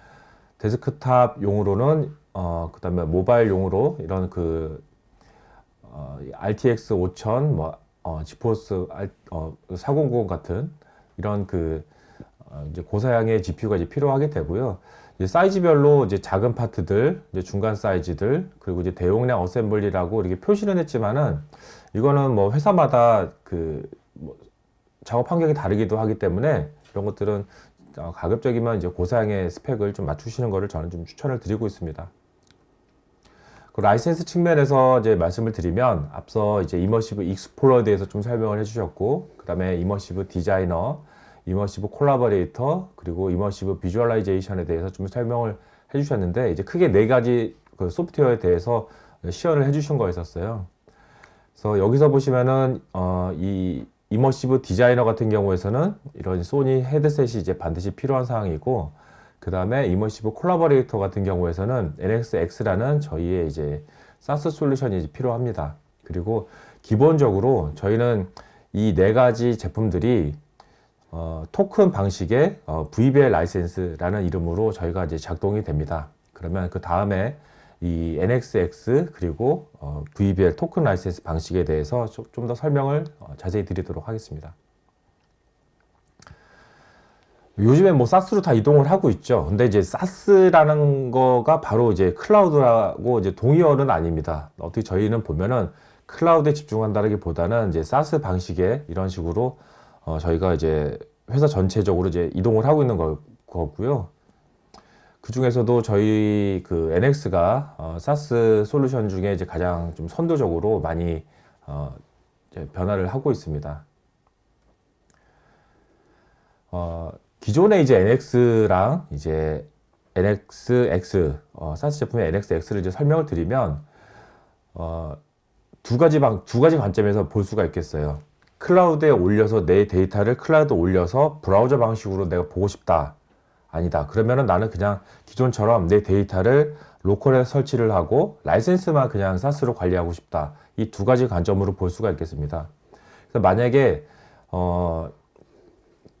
데스크탑용으로는 그다음에 모바일용으로 이런 RTX 5000 지포스 4090 같은 이런 이제 고사양의 GPU가 이제 필요하게 되고요. 이제 사이즈별로 이제 작은 파트들, 이제 중간 사이즈들, 그리고 이제 대용량 어셈블리라고 이렇게 표시는 했지만은 이거는 뭐 회사마다 작업 환경이 다르기도 하기 때문에 이런 것들은 가급적이면 이제 고사양의 스펙을 좀 맞추시는 거를 저는 좀 추천을 드리고 있습니다. 그 라이센스 측면에서 이제 말씀을 드리면 앞서 이제 이머시브 익스플로러에 대해서 좀 설명을 해주셨고, 그 다음에 이머시브 디자이너, 이머시브 콜라보레이터, 그리고 이머시브 비주얼라이제이션에 대해서 좀 설명을 해주셨는데, 이제 크게 네 가지 소프트웨어에 대해서 시연을 해주신 거였었어요. 그래서 여기서 보시면은 이 이머시브 디자이너 같은 경우에서는 이런 소니 헤드셋이 이제 반드시 필요한 사항이고, 그 다음에 이머시브 콜라보레이터 같은 경우에서는 NXX라는 저희의 이제 사스 솔루션이 이제 필요합니다. 그리고 기본적으로 저희는 이 네 가지 제품들이 토큰 방식의 VBL 라이센스라는 이름으로 저희가 이제 작동이 됩니다. 그러면 그 다음에 이 NXX 그리고 VBL 토큰 라이센스 방식에 대해서 좀 더 설명을 자세히 드리도록 하겠습니다. 요즘에 뭐 사스로 다 이동을 하고 있죠. 근데 이제 사스라는 거가 바로 이제 클라우드라고 이제 동의어는 아닙니다. 어떻게 저희는 보면은 클라우드에 집중한다기보다는 이제 사스 방식의 이런 식으로 저희가 이제 회사 전체적으로 이제 이동을 하고 있는 거고요. 그 중에서도 저희 NX가 사스 솔루션 중에 이제 가장 좀 선도적으로 많이 이제 변화를 하고 있습니다. 기존에 이제 NX랑 이제 NXX, 사스 제품의 NXX를 이제 설명을 드리면, 두 가지 관점에서 볼 수가 있겠어요. 클라우드에 올려서 내 데이터를 클라우드에 올려서 브라우저 방식으로 내가 보고 싶다. 아니다. 그러면은 나는 그냥 기존처럼 내 데이터를 로컬에 설치를 하고 라이센스만 그냥 사스로 관리하고 싶다. 이 두 가지 관점으로 볼 수가 있겠습니다. 그래서 만약에,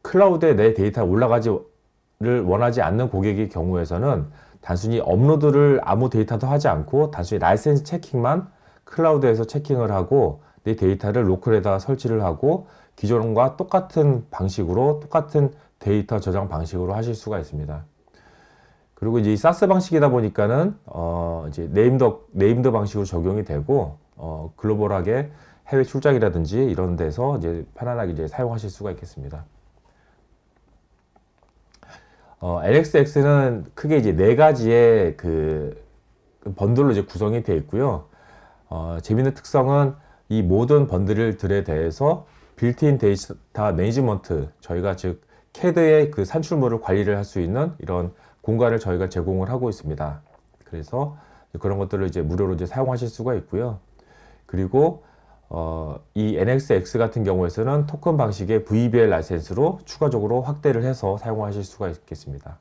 클라우드에 내 데이터가 올라가지를 원하지 않는 고객의 경우에서는 단순히 업로드를 아무 데이터도 하지 않고 단순히 라이센스 체킹만 클라우드에서 체킹을 하고 내 데이터를 로컬에다 설치를 하고 기존과 똑같은 방식으로 똑같은 데이터 저장 방식으로 하실 수가 있습니다. 그리고 이제 이 사스 방식이다 보니까는 이제 네임드 방식으로 적용이 되고 글로벌하게 해외 출장이라든지 이런 데서 이제 편안하게 이제 사용하실 수가 있겠습니다. NXX는 크게 이제 네 가지의 번들로 이제 구성이 되어 있고요. 재밌는 특성은 이 모든 번들들에 대해서 빌트인 데이터 매니지먼트, 저희가 즉 CAD의 산출물을 관리를 할 수 있는 이런 공간을 저희가 제공을 하고 있습니다. 그래서 그런 것들을 이제 무료로 이제 사용하실 수가 있고요. 그리고 이 NXX 같은 경우에서는 토큰 방식의 VBL 라이센스로 추가적으로 확대를 해서 사용하실 수가 있겠습니다.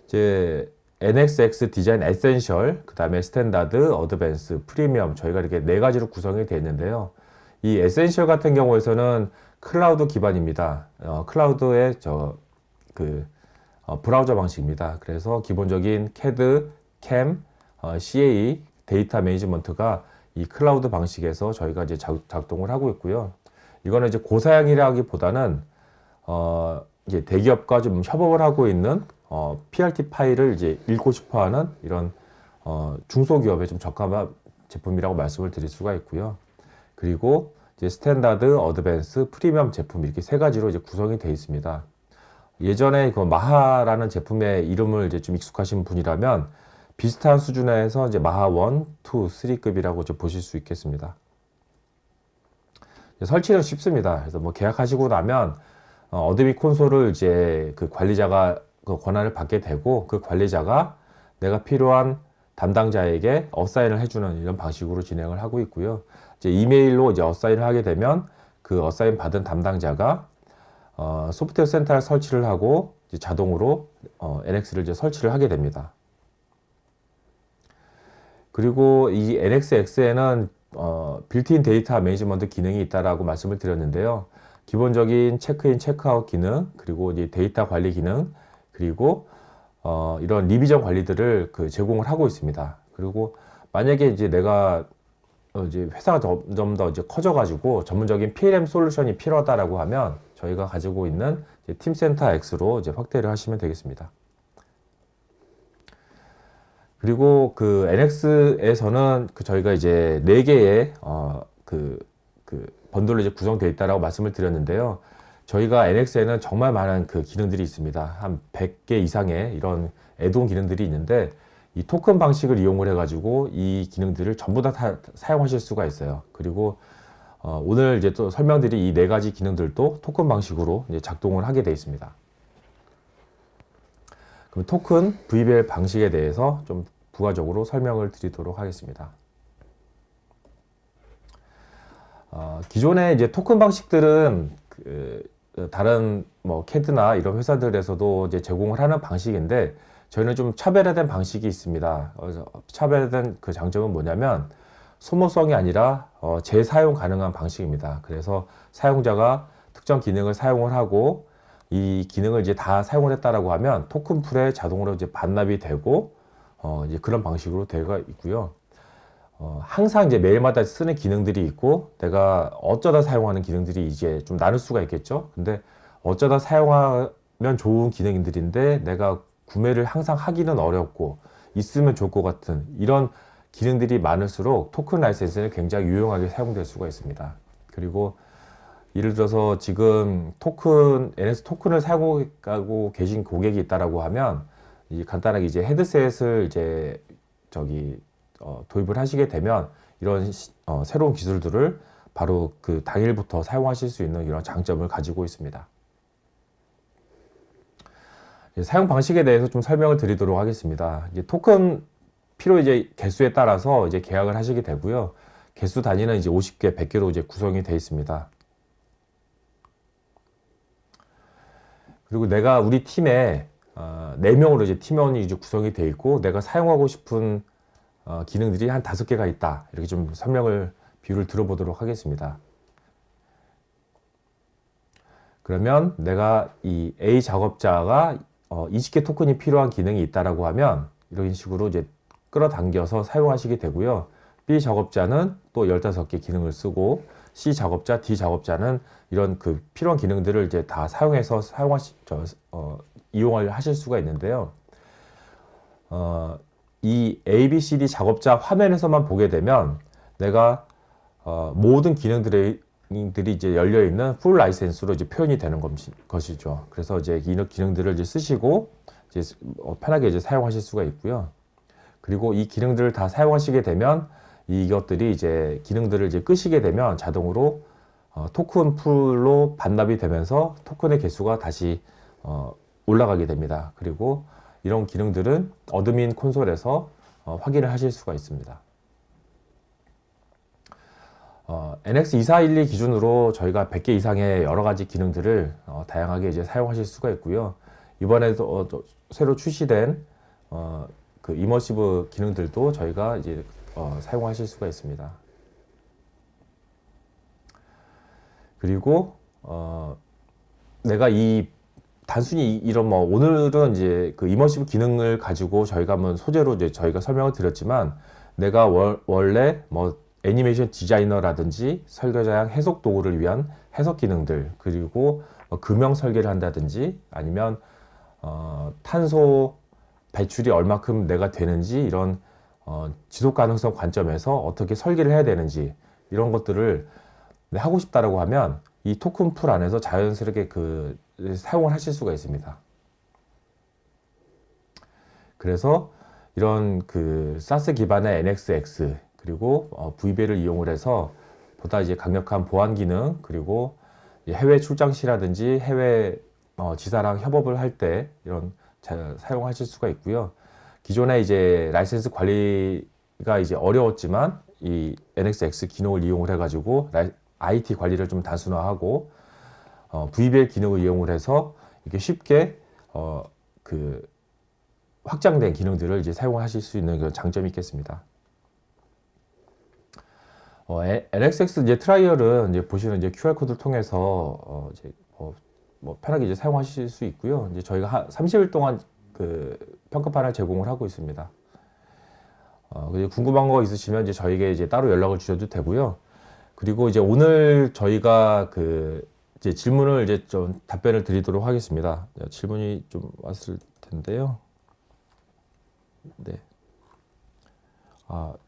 이제 NXX 디자인 에센셜, 그 다음에 스탠다드, 어드밴스, 프리미엄 저희가 이렇게 네 가지로 구성이 되어 있는데요. 이 에센셜 같은 경우에서는 클라우드 기반입니다. 클라우드의 브라우저 방식입니다. 그래서 기본적인 CAD, CAM, CAE, 데이터 매니지먼트가 이 클라우드 방식에서 저희가 이제 작동을 하고 있고요. 이거는 이제 고사양이라기보다는 이제 대기업과 좀 협업을 하고 있는 PRT 파일을 이제 읽고 싶어하는 이런 중소기업에 좀 적합한 제품이라고 말씀을 드릴 수가 있고요. 그리고 이제 스탠다드, 어드밴스, 프리미엄 제품 이렇게 세 가지로 이제 구성이 되어 있습니다. 예전에 마하라는 제품의 이름을 이제 좀 익숙하신 분이라면 비슷한 수준에서 이제 마하 1, 2, 3급이라고 이제 보실 수 있겠습니다. 설치는 쉽습니다. 그래서 뭐 계약하시고 나면 어도비 콘솔을 이제 그 관리자가 그 권한을 받게 되고, 그 관리자가 내가 필요한 담당자에게 어사인을 해주는 이런 방식으로 진행을 하고 있고요. 이제 이메일로 이제 어사인을 하게 되면 그 어사인 받은 담당자가 소프트웨어 센터를 설치를 하고 이제 자동으로 NX를 이제 설치를 하게 됩니다. 그리고 이 NXX에는 빌트인 데이터 매니지먼트 기능이 있다라고 말씀을 드렸는데요. 기본적인 체크인, 체크아웃 기능, 그리고 이제 데이터 관리 기능, 그리고 이런 리비전 관리들을 그 제공을 하고 있습니다. 그리고 만약에 이제 내가 이제 회사가 점점 더 이제 커져가지고 전문적인 PLM 솔루션이 필요하다라고 하면 저희가 가지고 있는 팀센터 X로 이제 확대를 하시면 되겠습니다. 그리고 그 NX에서는 그 저희가 이제 4개의 그 번들로 이제 구성되어 있다라고 말씀을 드렸는데요. 저희가 NX에는 정말 많은 그 기능들이 있습니다. 한 100개 이상의 이런 애드온 기능들이 있는데, 이 토큰 방식을 이용을 해가지고 이 기능들을 전부 다 사용하실 수가 있어요. 그리고 오늘 이제 또 설명드린 이 4가지 기능들도 토큰 방식으로 이제 작동을 하게 되어 있습니다. 그럼 토큰 VBL 방식에 대해서 좀 부가적으로 설명을 드리도록 하겠습니다. 기존의 이제 토큰 방식들은 다른 뭐 캐드나 이런 회사들에서도 이제 제공을 하는 방식인데, 저희는 좀 차별화된 방식이 있습니다. 차별화된 그 장점은 뭐냐면 소모성이 아니라 재사용 가능한 방식입니다. 그래서 사용자가 특정 기능을 사용을 하고 이 기능을 이제 다 사용을 했다라고 하면 토큰 풀에 자동으로 이제 반납이 되고 이제 그런 방식으로 되어 있고요. 항상 이제 매일마다 쓰는 기능들이 있고, 내가 어쩌다 사용하는 기능들이 이제 좀 나눌 수가 있겠죠. 근데 어쩌다 사용하면 좋은 기능들인데 내가 구매를 항상 하기는 어렵고 있으면 좋을 것 같은 이런 기능들이 많을수록 토큰 라이센스는 굉장히 유용하게 사용될 수가 있습니다. 그리고 예를 들어서 지금 NS 토큰을 사용하고 계신 고객이 있다라고 하면 간단하게 이제 헤드셋을 이제 도입을 하시게 되면 이런 새로운 기술들을 바로 그 당일부터 사용하실 수 있는 이런 장점을 가지고 있습니다. 사용 방식에 대해서 좀 설명을 드리도록 하겠습니다. 이제 토큰 필요 이제 개수에 따라서 이제 계약을 하시게 되고요. 개수 단위는 이제 50개, 100개로 이제 구성이 되어 있습니다. 그리고 내가 우리 팀에 4명으로 이제 팀원이 이제 구성이 되어 있고, 내가 사용하고 싶은 기능들이 한 5개가 있다. 이렇게 좀 비율을 들어보도록 하겠습니다. 그러면 내가 이 A 작업자가 20개 토큰이 필요한 기능이 있다라고 하면 이런 식으로 이제 끌어당겨서 사용하시게 되고요. B 작업자는 또 15개 기능을 쓰고, C 작업자, D 작업자는 이런 그 필요한 기능들을 이제 다 사용해서 이용을 하실 수가 있는데요. 이 A, B, C, D 작업자 화면에서만 보게 되면 내가 모든 기능들이 이제 열려 있는 풀 라이센스로 이제 표현이 되는 것이죠. 그래서 이제 이런 기능들을 이제 쓰시고 이제 편하게 이제 사용하실 수가 있고요. 그리고 이 기능들을 다 사용하시게 되면 이것들이 이제 기능들을 이제 끄시게 되면 자동으로 토큰 풀로 반납이 되면서 토큰의 개수가 다시 올라가게 됩니다. 그리고 이런 기능들은 어드민 콘솔에서 확인을 하실 수가 있습니다. NX2412 기준으로 저희가 100개 이상의 여러 가지 기능들을 다양하게 이제 사용하실 수가 있고요. 이번에도 새로 출시된 그 이머시브 기능들도 저희가 이제 사용하실 수가 있습니다. 그리고 내가 단순히 이런 오늘은 이제 그 이머시브 기능을 가지고 저희가 한번 소재로 이제 저희가 설명을 드렸지만, 내가 원래 애니메이션 디자이너라든지 설계자용 해석 도구를 위한 해석 기능들, 그리고 금형 설계를 한다든지 아니면 탄소 배출이 얼마큼 내가 되는지 이런 지속 가능성 관점에서 어떻게 설계를 해야 되는지 이런 것들을 하고 싶다라고 하면 이 토큰 풀 안에서 자연스럽게 사용을 하실 수가 있습니다. 그래서 이런 그 사스 기반의 NXX 그리고 VBL을 이용을 해서 보다 이제 강력한 보안 기능 그리고 해외 출장 시라든지 해외 지사랑 협업을 할 때 이런 사용하실 수가 있고요. 기존에 이제 라이센스 관리가 이제 어려웠지만 이 NXX 기능을 이용을 해가지고 IT 관리를 좀 단순화하고 VBL 기능을 이용을 해서 이렇게 쉽게 그 확장된 기능들을 이제 사용하실 수 있는 그런 장점이 있겠습니다. NXX 이제 트라이얼은 이제 보시는 이제 QR 코드를 통해서 이제 뭐 편하게 이제 사용하실 수 있고요. 이제 저희가 30일 동안 그 평가판을 제공을 하고 있습니다. 궁금한 거 있으시면 이제 저희에게 이제 따로 연락을 주셔도 되고요. 그리고 이제 오늘 저희가 그 이제 질문을 이제 좀 답변을 드리도록 하겠습니다. 질문이 좀 왔을 텐데요. 네.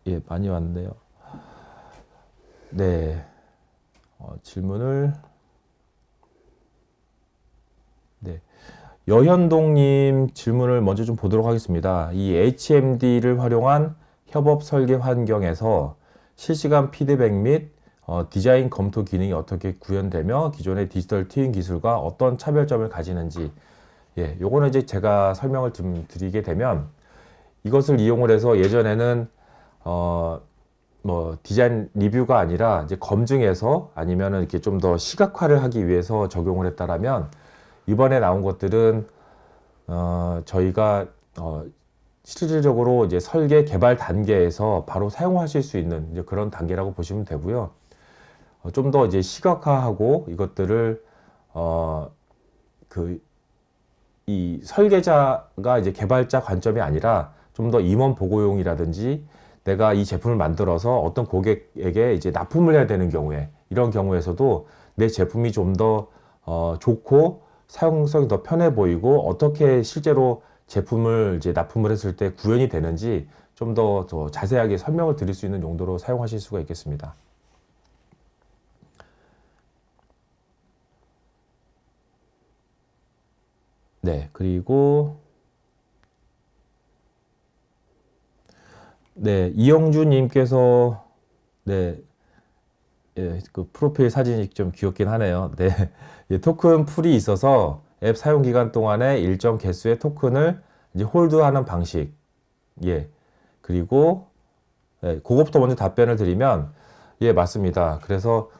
예, 많이 왔네요. 네. 질문을. 네. 여현동님 질문을 먼저 좀 보도록 하겠습니다. 이 HMD를 활용한 협업 설계 환경에서 실시간 피드백 및 디자인 검토 기능이 어떻게 구현되며 기존의 디지털 트윈 기술과 어떤 차별점을 가지는지, 예, 요거는 이제 제가 설명을 좀 드리게 되면 이것을 이용을 해서 예전에는 뭐 디자인 리뷰가 아니라 이제 검증해서 아니면은 이렇게 좀 더 시각화를 하기 위해서 적용을 했다라면 이번에 나온 것들은 저희가 실질적으로 이제 설계 개발 단계에서 바로 사용하실 수 있는 이제 그런 단계라고 보시면 되고요. 좀 더 이제 시각화하고 이것들을 이 설계자가 이제 개발자 관점이 아니라 좀 더 임원 보고용이라든지 내가 이 제품을 만들어서 어떤 고객에게 이제 납품을 해야 되는 경우에 이런 경우에서도 내 제품이 좀 더 좋고 사용성이 더 편해 보이고 어떻게 실제로 제품을 이제 납품을 했을 때 구현이 되는지 좀 더 자세하게 설명을 드릴 수 있는 용도로 사용하실 수가 있겠습니다. 네, 그리고 네, 이영주님께서 네, 예, 그 프로필 사진이 좀 귀엽긴 하네요. 네, 예, 토큰 풀이 있어서 앱 사용 기간 동안에 일정 개수의 토큰을 이제 홀드하는 방식. 예, 그리고 예, 그것부터 먼저 답변을 드리면 예, 맞습니다. 그래서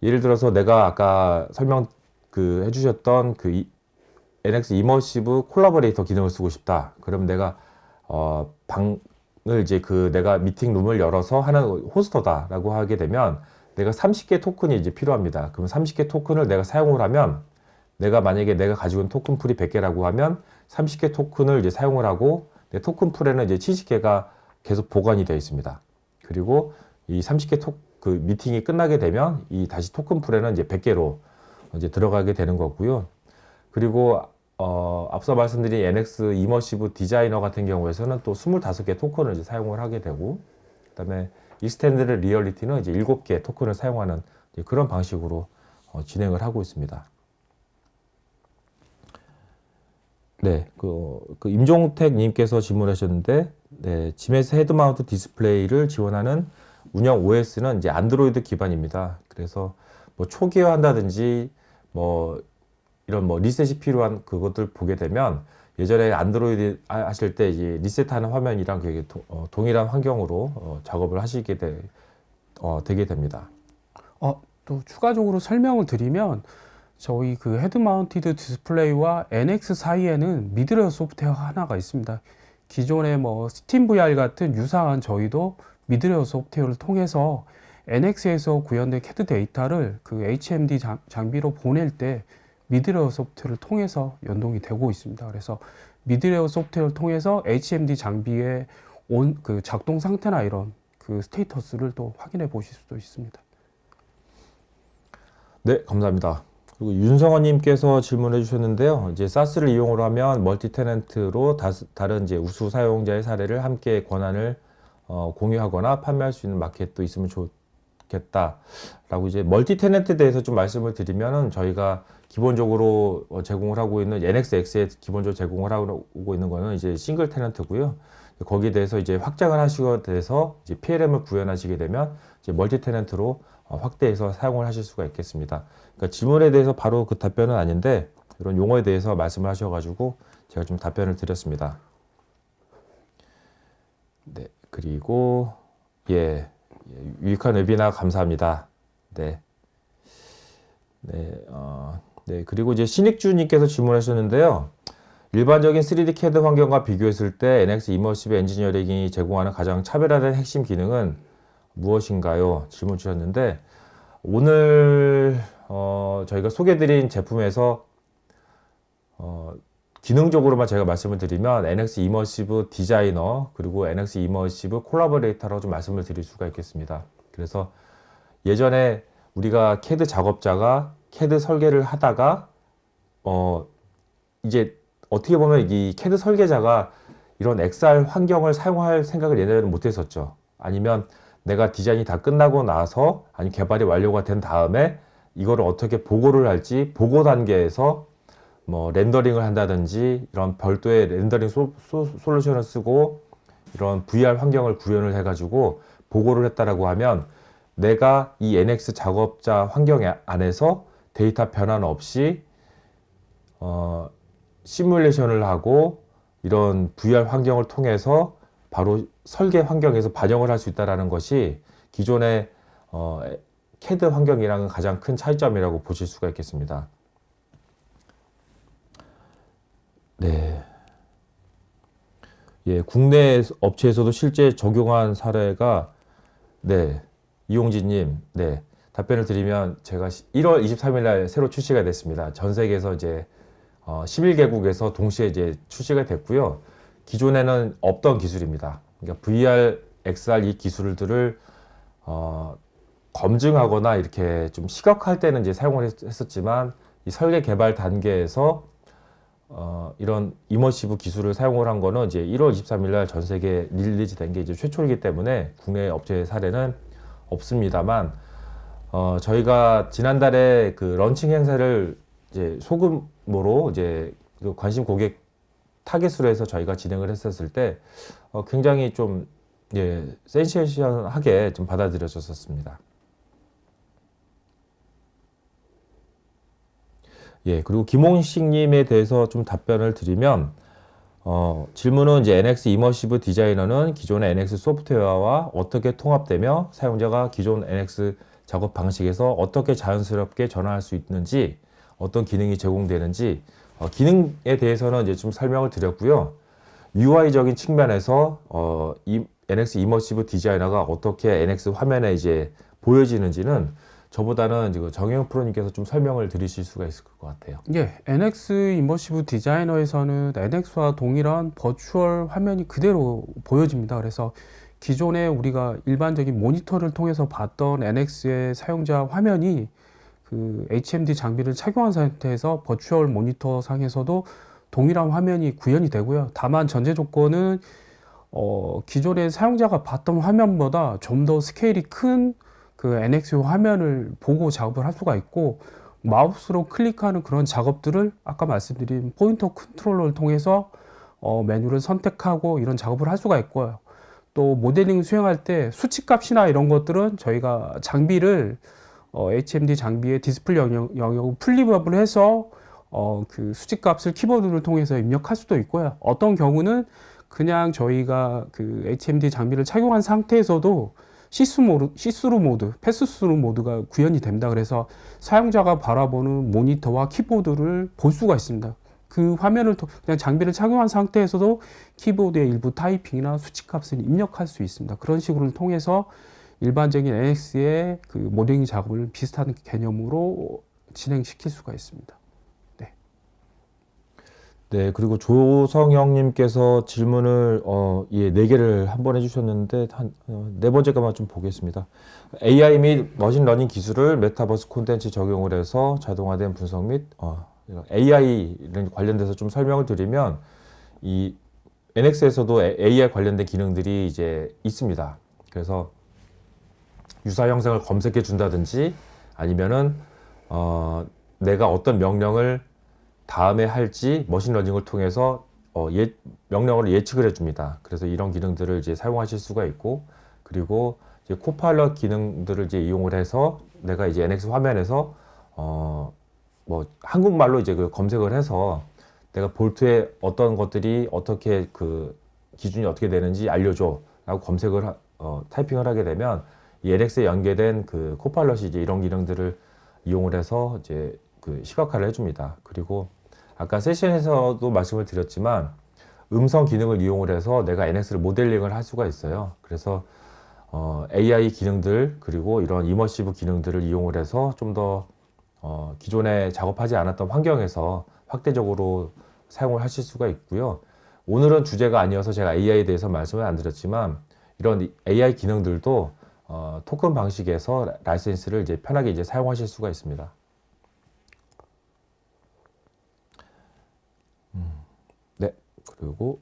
예를 들어서 내가 아까 설명 해주셨던 NX 이머시브 콜라보레이터 기능을 쓰고 싶다. 그럼 내가 방을 이제 내가 미팅 룸을 열어서 하는 호스터다라고 하게 되면 내가 30개 토큰이 이제 필요합니다. 그럼 30개 토큰을 내가 사용을 하면 내가 만약에 내가 가지고 있는 토큰 풀이 100개라고 하면 30개 토큰을 이제 사용을 하고 내 토큰 풀에는 이제 70개가 계속 보관이 되어 있습니다. 그리고 이 30개 미팅이 끝나게 되면 이 다시 토큰 풀에는 이제 100개로 이제 들어가게 되는 거고요. 그리고 앞서 말씀드린 NX 이머시브 디자이너 같은 경우에서는 또 25개 토큰을 이제 사용을 하게 되고, 그다음에 익스텐드드 리얼리티는 이제 7개 토큰을 사용하는 그런 방식으로 진행을 하고 있습니다. 네, 임종택 님께서 질문하셨는데, 네, 지메스 헤드마운트 디스플레이를 지원하는 운영 OS는 이제 안드로이드 기반입니다. 그래서 뭐 초기화한다든지 뭐 이런 뭐 리셋이 필요한 그것들 보게 되면 예전에 안드로이드 하실 때 이제 리셋하는 화면이랑 되게 동일한 환경으로 작업을 하시게 되게 됩니다. 또 추가적으로 설명을 드리면 저희 그 헤드 마운티드 디스플레이와 NX 사이에는 미드웨어 소프트웨어 하나가 있습니다. 기존의 뭐 스팀 VR 같은 유사한 저희도 미드웨어 소프트웨어를 통해서 NX에서 구현된 CAD 데이터를 그 HMD 장비로 보낼 때 미드웨어 소프트웨어를 통해서 연동이 되고 있습니다. 그래서 미드웨어 소프트웨어를 통해서 HMD 장비의 그 작동 상태나 이런 그 스테이터스를 또 확인해 보실 수도 있습니다. 네, 감사합니다. 그리고 윤성원님께서 질문해 주셨는데요. 이제 사스를 이용을 하면 멀티 테넌트로 다른 이제 우수 사용자의 사례를 함께 권한을 공유하거나 판매할 수 있는 마켓도 있으면 좋겠다라고 이제 멀티 테넌트에 대해서 좀 말씀을 드리면은 저희가 기본적으로 제공을 하고 있는 NXX에 기본적으로 제공을 하고 있는 거는 이제 싱글 테넌트고요. 거기에 대해서 이제 확장을 하시게 돼서 이제 PLM을 구현하시게 되면 이제 멀티 테넌트로 확대해서 사용을 하실 수가 있겠습니다. 그러니까 질문에 대해서 바로 그 답변은 아닌데 이런 용어에 대해서 말씀을 하셔가지고 제가 좀 답변을 드렸습니다. 네, 그리고 유익한 웨비나 감사합니다. 네, 네, 그리고 이제 신익주님께서 질문하셨는데요. 일반적인 3D CAD 환경과 비교했을 때 NX 이머시브 엔지니어링이 제공하는 가장 차별화된 핵심 기능은 무엇인가요? 질문 주셨는데 오늘 저희가 소개드린 제품에서 기능적으로만 제가 말씀을 드리면 NX 이머시브 디자이너 그리고 NX 이머시브 콜라보레이터라고 좀 말씀을 드릴 수가 있겠습니다. 그래서 예전에 우리가 CAD 작업자가 CAD 설계를 하다가 이제 어떻게 보면 이 CAD 설계자가 이런 XR 환경을 사용할 생각을 예전에는 못 했었죠. 아니면 내가 디자인이 다 끝나고 나서 아니 개발이 완료가 된 다음에 이거를 어떻게 보고를 할지 보고 단계에서 뭐 렌더링을 한다든지 이런 별도의 렌더링 솔루션을 쓰고 이런 VR 환경을 구현을 해가지고 보고를 했다라고 하면 내가 이 NX 작업자 환경 안에서 데이터 변환 없이 시뮬레이션을 하고 이런 VR 환경을 통해서 바로 설계 환경에서 반영을 할 수 있다는 것이 기존의 CAD 환경이랑은 가장 큰 차이점이라고 보실 수가 있겠습니다. 네. 국내 업체에서도 실제 적용한 사례가 이용진님, 답변을 드리면 제가 1월 23일 날 새로 출시가 됐습니다. 전 세계에서 이제 11개국에서 동시에 이제 출시가 됐고요. 기존에는 없던 기술입니다. 그러니까 VR, XR 이 기술들을 검증하거나 이렇게 좀 시각화할 때는 이제 사용을 했었지만 이 설계 개발 단계에서 이런 이머시브 기술을 사용을 한 거는 이제 1월 23일 날 전 세계 릴리즈 된 게 이제 최초이기 때문에 국내 업체 사례는 없습니다만 저희가 지난달에 그 런칭 행사를 이제 소규모로 이제 그 관심 고객 타겟으로 해서 저희가 진행을 했었을 때 굉장히 좀 센세이션하게 좀 받아들여졌었습니다. 그리고 김홍식님에 대해서 좀 답변을 드리면 질문은 이제 NX 이머시브 디자이너는 기존의 NX 소프트웨어와 어떻게 통합되며 사용자가 기존 NX 작업 방식에서 어떻게 자연스럽게 전환할 수 있는지 어떤 기능이 제공되는지 기능에 대해서는 이제 좀 설명을 드렸고요. UI적인 측면에서 이 NX 이머시브 디자이너가 어떻게 NX 화면에 이제 보여지는지는 저보다는 지금 정영 프로님께서 좀 설명을 드리실 수가 있을 것 같아요. NX 이머시브 디자이너에서는 NX와 동일한 버추얼 화면이 그대로 보여집니다. 그래서 기존에 우리가 일반적인 모니터를 통해서 봤던 NX의 사용자 화면이 그 HMD 장비를 착용한 상태에서 버추얼 모니터 상에서도 동일한 화면이 구현이 되고요. 다만 전제 조건은 기존의 사용자가 봤던 화면보다 좀 더 스케일이 큰 그 NX 화면을 보고 작업을 할 수가 있고 마우스로 클릭하는 그런 작업들을 아까 말씀드린 포인터 컨트롤러를 통해서 메뉴를 선택하고 이런 작업을 할 수가 있고요. 또 모델링 수행할 때 수치값이나 이런 것들은 저희가 장비를 HMD 장비의 디스플레이 영역을 플립업을 해서 그 수치값을 키보드를 통해서 입력할 수도 있고요. 어떤 경우는 그냥 저희가 그 HMD 장비를 착용한 상태에서도 시스루 모드, 패스스루 모드가 구현이 됩니다. 그래서 사용자가 바라보는 모니터와 키보드를 볼 수가 있습니다. 그 화면을 그냥 장비를 착용한 상태에서도 키보드의 일부 타이핑이나 수치값을 입력할 수 있습니다. 그런 식으로 통해서 일반적인 NX의 그 모델링 작업을 비슷한 개념으로 진행시킬 수가 있습니다. 그리고 조성영님께서 질문을 4개를 한 번 해주셨는데 네 번째가만 좀 보겠습니다. AI 및 머신러닝 기술을 메타버스 콘텐츠 적용을 해서 자동화된 분석 및 AI 관련돼서 좀 설명을 드리면 이 NX에서도 AI 관련된 기능들이 이제 있습니다. 그래서 유사 영상을 검색해 준다든지 아니면은 내가 어떤 명령을 다음에 할지 머신러닝을 통해서 명령어를 예측을 해줍니다. 그래서 이런 기능들을 이제 사용하실 수가 있고, 그리고 이제 코파일럿 기능들을 이제 이용을 해서 내가 이제 NX 화면에서 뭐 한국말로 이제 그 검색을 해서 내가 볼트에 어떤 것들이 어떻게 그 기준이 어떻게 되는지 알려줘라고 검색을 타이핑을 하게 되면 이 NX에 연계된 그 코파일럿이 이제 이런 기능들을 이용을 해서 이제 그 시각화를 해줍니다. 그리고 아까 세션에서도 말씀을 드렸지만 음성 기능을 이용을 해서 내가 NX를 모델링을 할 수가 있어요. 그래서 AI 기능들 그리고 이런 이머시브 기능들을 이용을 해서 좀 더 기존에 작업하지 않았던 환경에서 확대적으로 사용을 하실 수가 있고요. 오늘은 주제가 아니어서 제가 AI에 대해서 말씀을 안 드렸지만 이런 AI 기능들도 토큰 방식에서 라이센스를 이제 편하게 이제 사용하실 수가 있습니다. 네, 그리고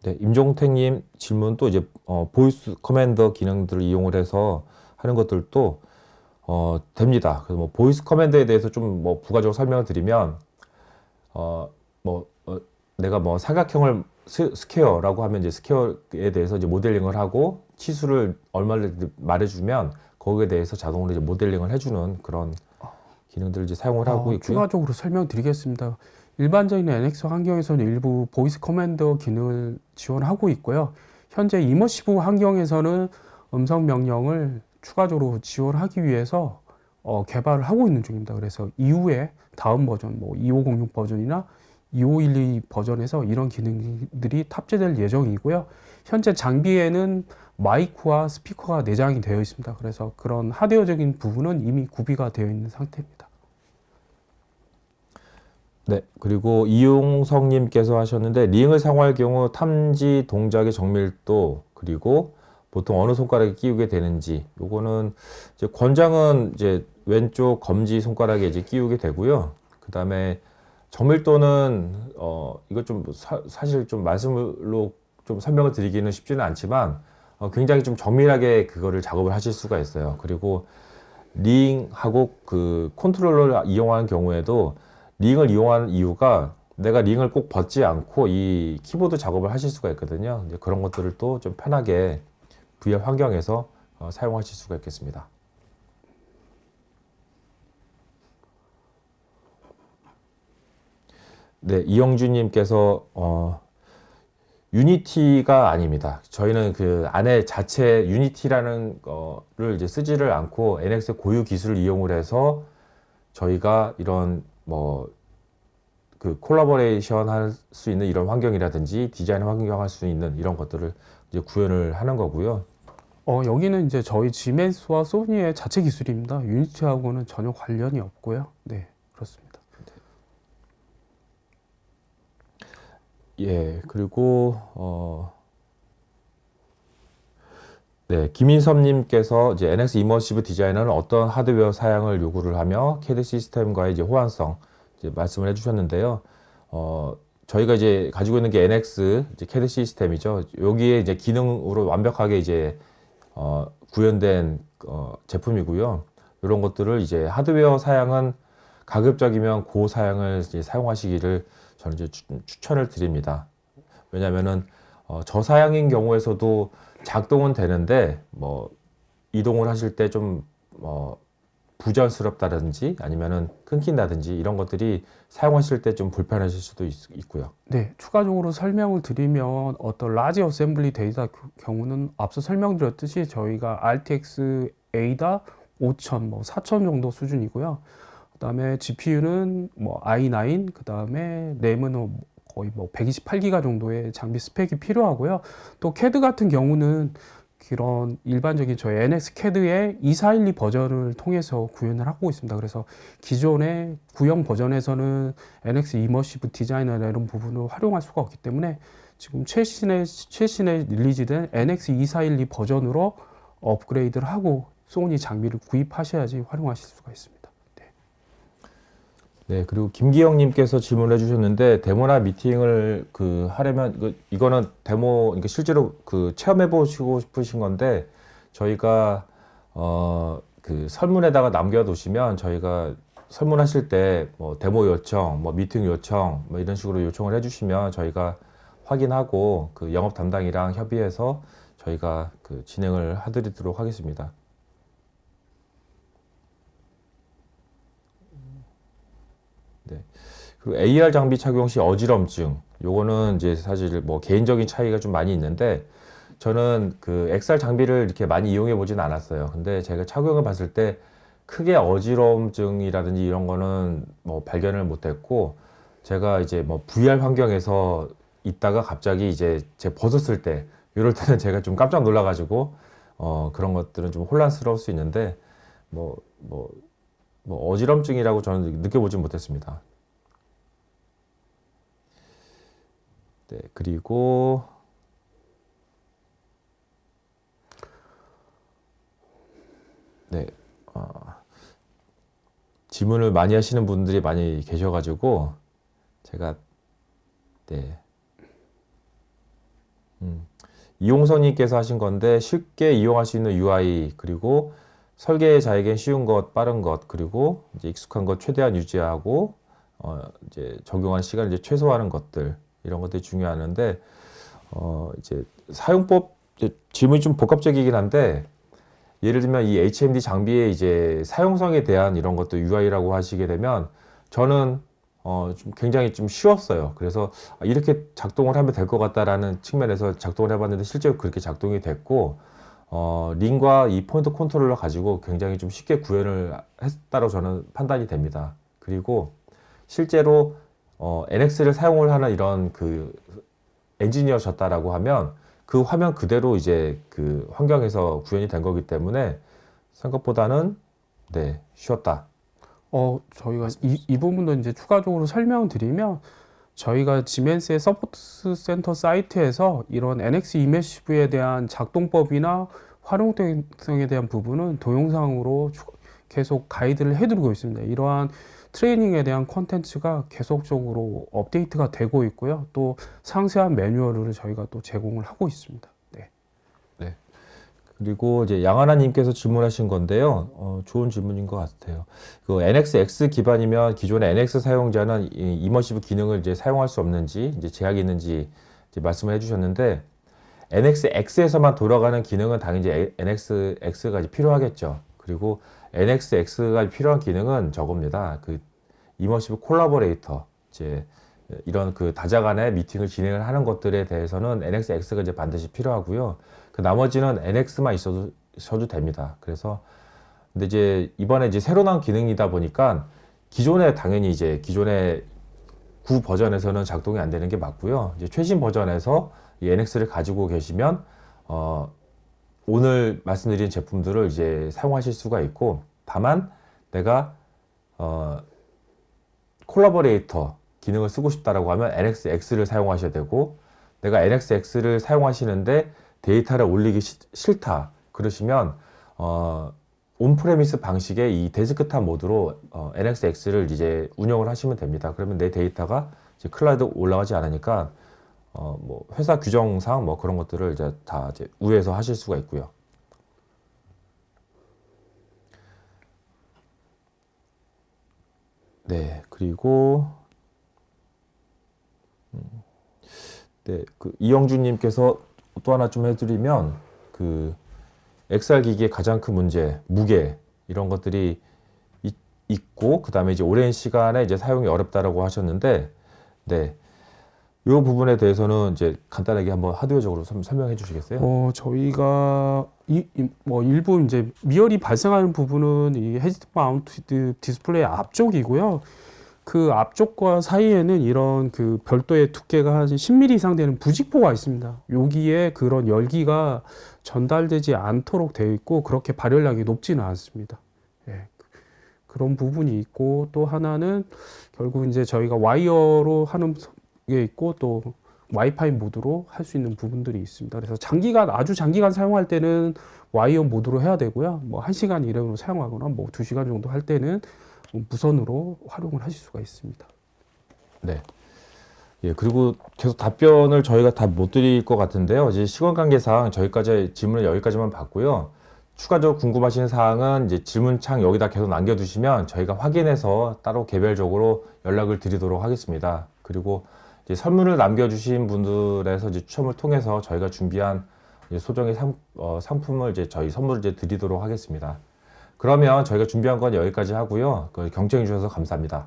네, 임종택님 질문 또 이제 보이스 커맨더 기능들을 이용을 해서 하는 것들도 됩니다. 그래서 뭐 보이스 커맨드에 대해서 좀 뭐 부가적으로 설명을 드리면 내가 뭐 사각형을 스퀘어라고 하면 이제 스퀘어에 대해서 이제 모델링을 하고 치수를 얼마를 말해주면 거기에 대해서 자동으로 이제 모델링을 해주는 그런 기능들을 이제 사용을 하고 있고요. 추가적으로 설명드리겠습니다. 일반적인 NX 환경에서는 일부 보이스 커맨더 기능을 지원하고 있고요. 현재 이머시브 환경에서는 음성 명령을 추가적으로 지원하기 위해서 개발을 하고 있는 중입니다. 그래서 이후에 다음 버전, 뭐 2506 버전이나 2512 버전에서 이런 기능들이 탑재될 예정이고요. 현재 장비에는 마이크와 스피커가 내장이 되어 있습니다. 그래서 그런 하드웨어적인 부분은 이미 구비가 되어 있는 상태입니다. 네, 그리고 이용성님께서 하셨는데 링을 사용할 경우 탐지 동작의 정밀도 그리고 보통 어느 손가락에 끼우게 되는지 요거는 이제 권장은 이제 왼쪽 검지 손가락에 이제 끼우게 되고요. 그 다음에 정밀도는 이거 좀 사실 좀 말씀으로 좀 설명을 드리기는 쉽지는 않지만 굉장히 좀 정밀하게 그거를 작업을 하실 수가 있어요. 그리고 링하고 그 컨트롤러를 이용하는 경우에도 링을 이용하는 이유가 내가 링을 꼭 벗지 않고 이 키보드 작업을 하실 수가 있거든요. 이제 그런 것들을 또 좀 편하게 VR 환경에서 사용하실 수가 있겠습니다. 네, 이영주님께서 유니티가 아닙니다. 저희는 그 안에 자체 유니티라는 거를 이제 쓰지를 않고 NX 고유 기술을 이용을 해서 저희가 이런 뭐 그 콜라보레이션 할 수 있는 이런 환경이라든지 디자인 환경 할 수 있는 이런 것들을 이제 구현을 하는 거고요. 여기는 이제 저희 지멘스와 소니의 자체 기술입니다. 유니티하고는 전혀 관련이 없고요. 네, 그렇습니다. 예, 그리고 네, 김인섭님께서 이제 NX 이머시브 디자이너는 어떤 하드웨어 사양을 요구를 하며 CAD 시스템과의 이제 호환성 이제 말씀을 해주셨는데요. 저희가 이제 가지고 있는 게 NX 이제 CAD 시스템이죠. 여기에 이제 기능으로 완벽하게 이제 구현된 제품이고요. 이런 것들을 이제 하드웨어 사양은 가급적이면 고 사양을 이제 사용하시기를 저는 이제 추천을 드립니다. 왜냐면은 저사양인 경우에서도 작동은 되는데 뭐 이동을 하실 때 좀 부자연스럽다든지 아니면은 끊긴다든지 이런 것들이 사용하실 때 좀 불편하실 수도 있고요. 네, 추가적으로 설명을 드리면 어떤 라지 어셈블리 데이터 경우는 앞서 설명드렸듯이 저희가 RTX A다 5000, 뭐 4000 정도 수준이고요. 그다음에 GPU는 뭐 i9, 그다음에 램은 거의 뭐 128기가 정도의 장비 스펙이 필요하고요. 또 CAD 같은 경우는 그런 일반적인 저희 NX CAD의 2412 버전을 통해서 구현을 하고 있습니다. 그래서 기존의 구형 버전에서는 NX 이머시브 디자이너나 이런 부분을 활용할 수가 없기 때문에 지금 최신에 릴리즈된 NX 2412 버전으로 업그레이드를 하고 소니 장비를 구입하셔야지 활용하실 수가 있습니다. 네, 그리고 김기영님께서 질문을 해주셨는데 데모나 미팅을 그 하려면 이거는 데모 그러니까 실제로 그 체험해 보시고 싶으신 건데 저희가 그 설문에다가 남겨두시면 저희가 설문하실 때 뭐 데모 요청, 뭐 미팅 요청, 뭐 이런 식으로 요청을 해주시면 저희가 확인하고 그 영업 담당이랑 협의해서 저희가 그 진행을 해드리도록 하겠습니다. 네. 그리고 AR 장비 착용 시 어지럼증, 요거는 이제 사실 뭐 개인적인 차이가 좀 많이 있는데 저는 그 XR 장비를 이렇게 많이 이용해 보진 않았어요. 근데 제가 착용해 봤을 때 크게 어지러움증이라든지 이런 거는 뭐 발견을 못했고, 제가 이제 뭐 VR 환경에서 있다가 갑자기 이제 제 벗었을 때 이럴 때는 제가 좀 깜짝 놀라가지고 그런 것들은 좀 혼란스러울 수 있는데 뭐, 뭐, 뭐 어지럼증이라고 저는 느껴보진 못했습니다. 네, 그리고 네, 질문을 많이 하시는 분들이 많이 계셔가지고 제가 네, 이용선님께서 하신 건데 쉽게 이용할 수 있는 UI, 그리고 설계자에겐 쉬운 것, 빠른 것, 그리고 이제 익숙한 것 최대한 유지하고 이제 적용하는 시간을 이제 최소화하는 것들, 이런 것들이 중요하는데 이제 사용법, 이제 질문이 좀 복합적이긴 한데 예를 들면 이 HMD 장비의 이제 사용성에 대한 이런 것도 UI라고 하시게 되면 저는 좀 굉장히 좀 쉬웠어요. 그래서 이렇게 작동을 하면 될 것 같다라는 측면에서 작동을 해봤는데 실제로 그렇게 작동이 됐고 링과 이 포인트 컨트롤러 가지고 굉장히 좀 쉽게 구현을 했다고 저는 판단이 됩니다. 그리고 실제로 NX를 사용을 하는 이런 그 엔지니어셨다라고 하면 그 화면 그대로 이제 그 환경에서 구현이 된 거기 때문에 생각보다는 네, 쉬웠다. 저희가 이 부분도 이제 추가적으로 설명드리면 저희가 지멘스의 서포트 센터 사이트에서 이런 NX 이메시브에 대한 작동법이나 활용성에 대한 부분은 동영상으로 계속 가이드를 해드리고 있습니다. 이러한 트레이닝에 대한 콘텐츠가 계속적으로 업데이트가 되고 있고요. 또 상세한 매뉴얼을 저희가 또 제공을 하고 있습니다. 네. 네. 그리고 이제 양하나님께서 질문하신 건데요. 좋은 질문인 것 같아요. 그 NXX 기반이면 기존의 NX 사용자는 이 이머시브 기능을 이제 사용할 수 없는지, 이제 제약이 있는지 이제 말씀을 해주셨는데, NXX에서만 돌아가는 기능은 당연히 이제 NXX가 이제 필요하겠죠. 그리고 NXX가 필요한 기능은 저겁니다. 그 이머시브 콜라보레이터, 이제 이런 그 다자 간의 미팅을 진행을 하는 것들에 대해서는 NXX가 이제 반드시 필요하고요. 그 나머지는 NX만 있어도 됩니다. 그래서 근데 이제 이번에 이제 새로 나온 기능이다 보니까 기존에 당연히 이제 기존의 구 버전에서는 작동이 안 되는 게 맞고요. 이제 최신 버전에서 이 NX를 가지고 계시면 오늘 말씀드린 제품들을 이제 사용하실 수가 있고, 다만 내가 콜라보레이터 기능을 쓰고 싶다라고 하면 NXX를 사용하셔야 되고, 내가 NXX를 사용하시는데 데이터를 올리기 싫다 그러시면 온프레미스 방식의 이 데스크탑 모드로 NXX를 이제 운영을 하시면 됩니다. 그러면 내 데이터가 이제 클라우드 올라가지 않으니까 뭐 회사 규정상 뭐 그런 것들을 이제 다 이제 우회해서 하실 수가 있고요. 네, 그리고 네, 그 이영주님께서 또 하나 좀 해드리면 그 XR 기기의 가장 큰 문제, 무게 이런 것들이 있고, 그 다음에 이제 오랜 시간에 이제 사용이 어렵다라고 하셨는데, 네, 이 부분에 대해서는 이제 간단하게 한번 하드웨어적으로 설명해 주시겠어요? 저희가 뭐 일부 이제 미열이 발생하는 부분은 이 헤드 마운티드 디스플레이 앞쪽이고요. 그 앞쪽과 사이에는 이런 그 별도의 두께가 한 10mm 이상 되는 부직포가 있습니다. 여기에 그런 열기가 전달되지 않도록 되어 있고 그렇게 발열량이 높지는 않습니다. 예, 그런 부분이 있고, 또 하나는 결국 이제 저희가 와이어로 하는 게 있고 또 와이파이 모드로 할 수 있는 부분들이 있습니다. 그래서 아주 장기간 사용할 때는 와이어 모드로 해야 되고요. 뭐 1시간 이내로 사용하거나 뭐 2시간 정도 할 때는 무선으로 활용을 하실 수가 있습니다. 네. 예, 그리고 계속 답변을 저희가 다 못 드릴 것 같은데요. 이제 시간 관계상 저희까지 질문을 여기까지만 받고요. 추가적으로 궁금하신 사항은 이제 질문창 여기다 계속 남겨두시면 저희가 확인해서 따로 개별적으로 연락을 드리도록 하겠습니다. 그리고 이제 선물을 남겨주신 분들에서 이제 추첨을 통해서 저희가 준비한 이제 소정의 상품을 이제 저희 선물을 이제 드리도록 하겠습니다. 그러면 저희가 준비한 건 여기까지 하고요. 경청해 주셔서 감사합니다.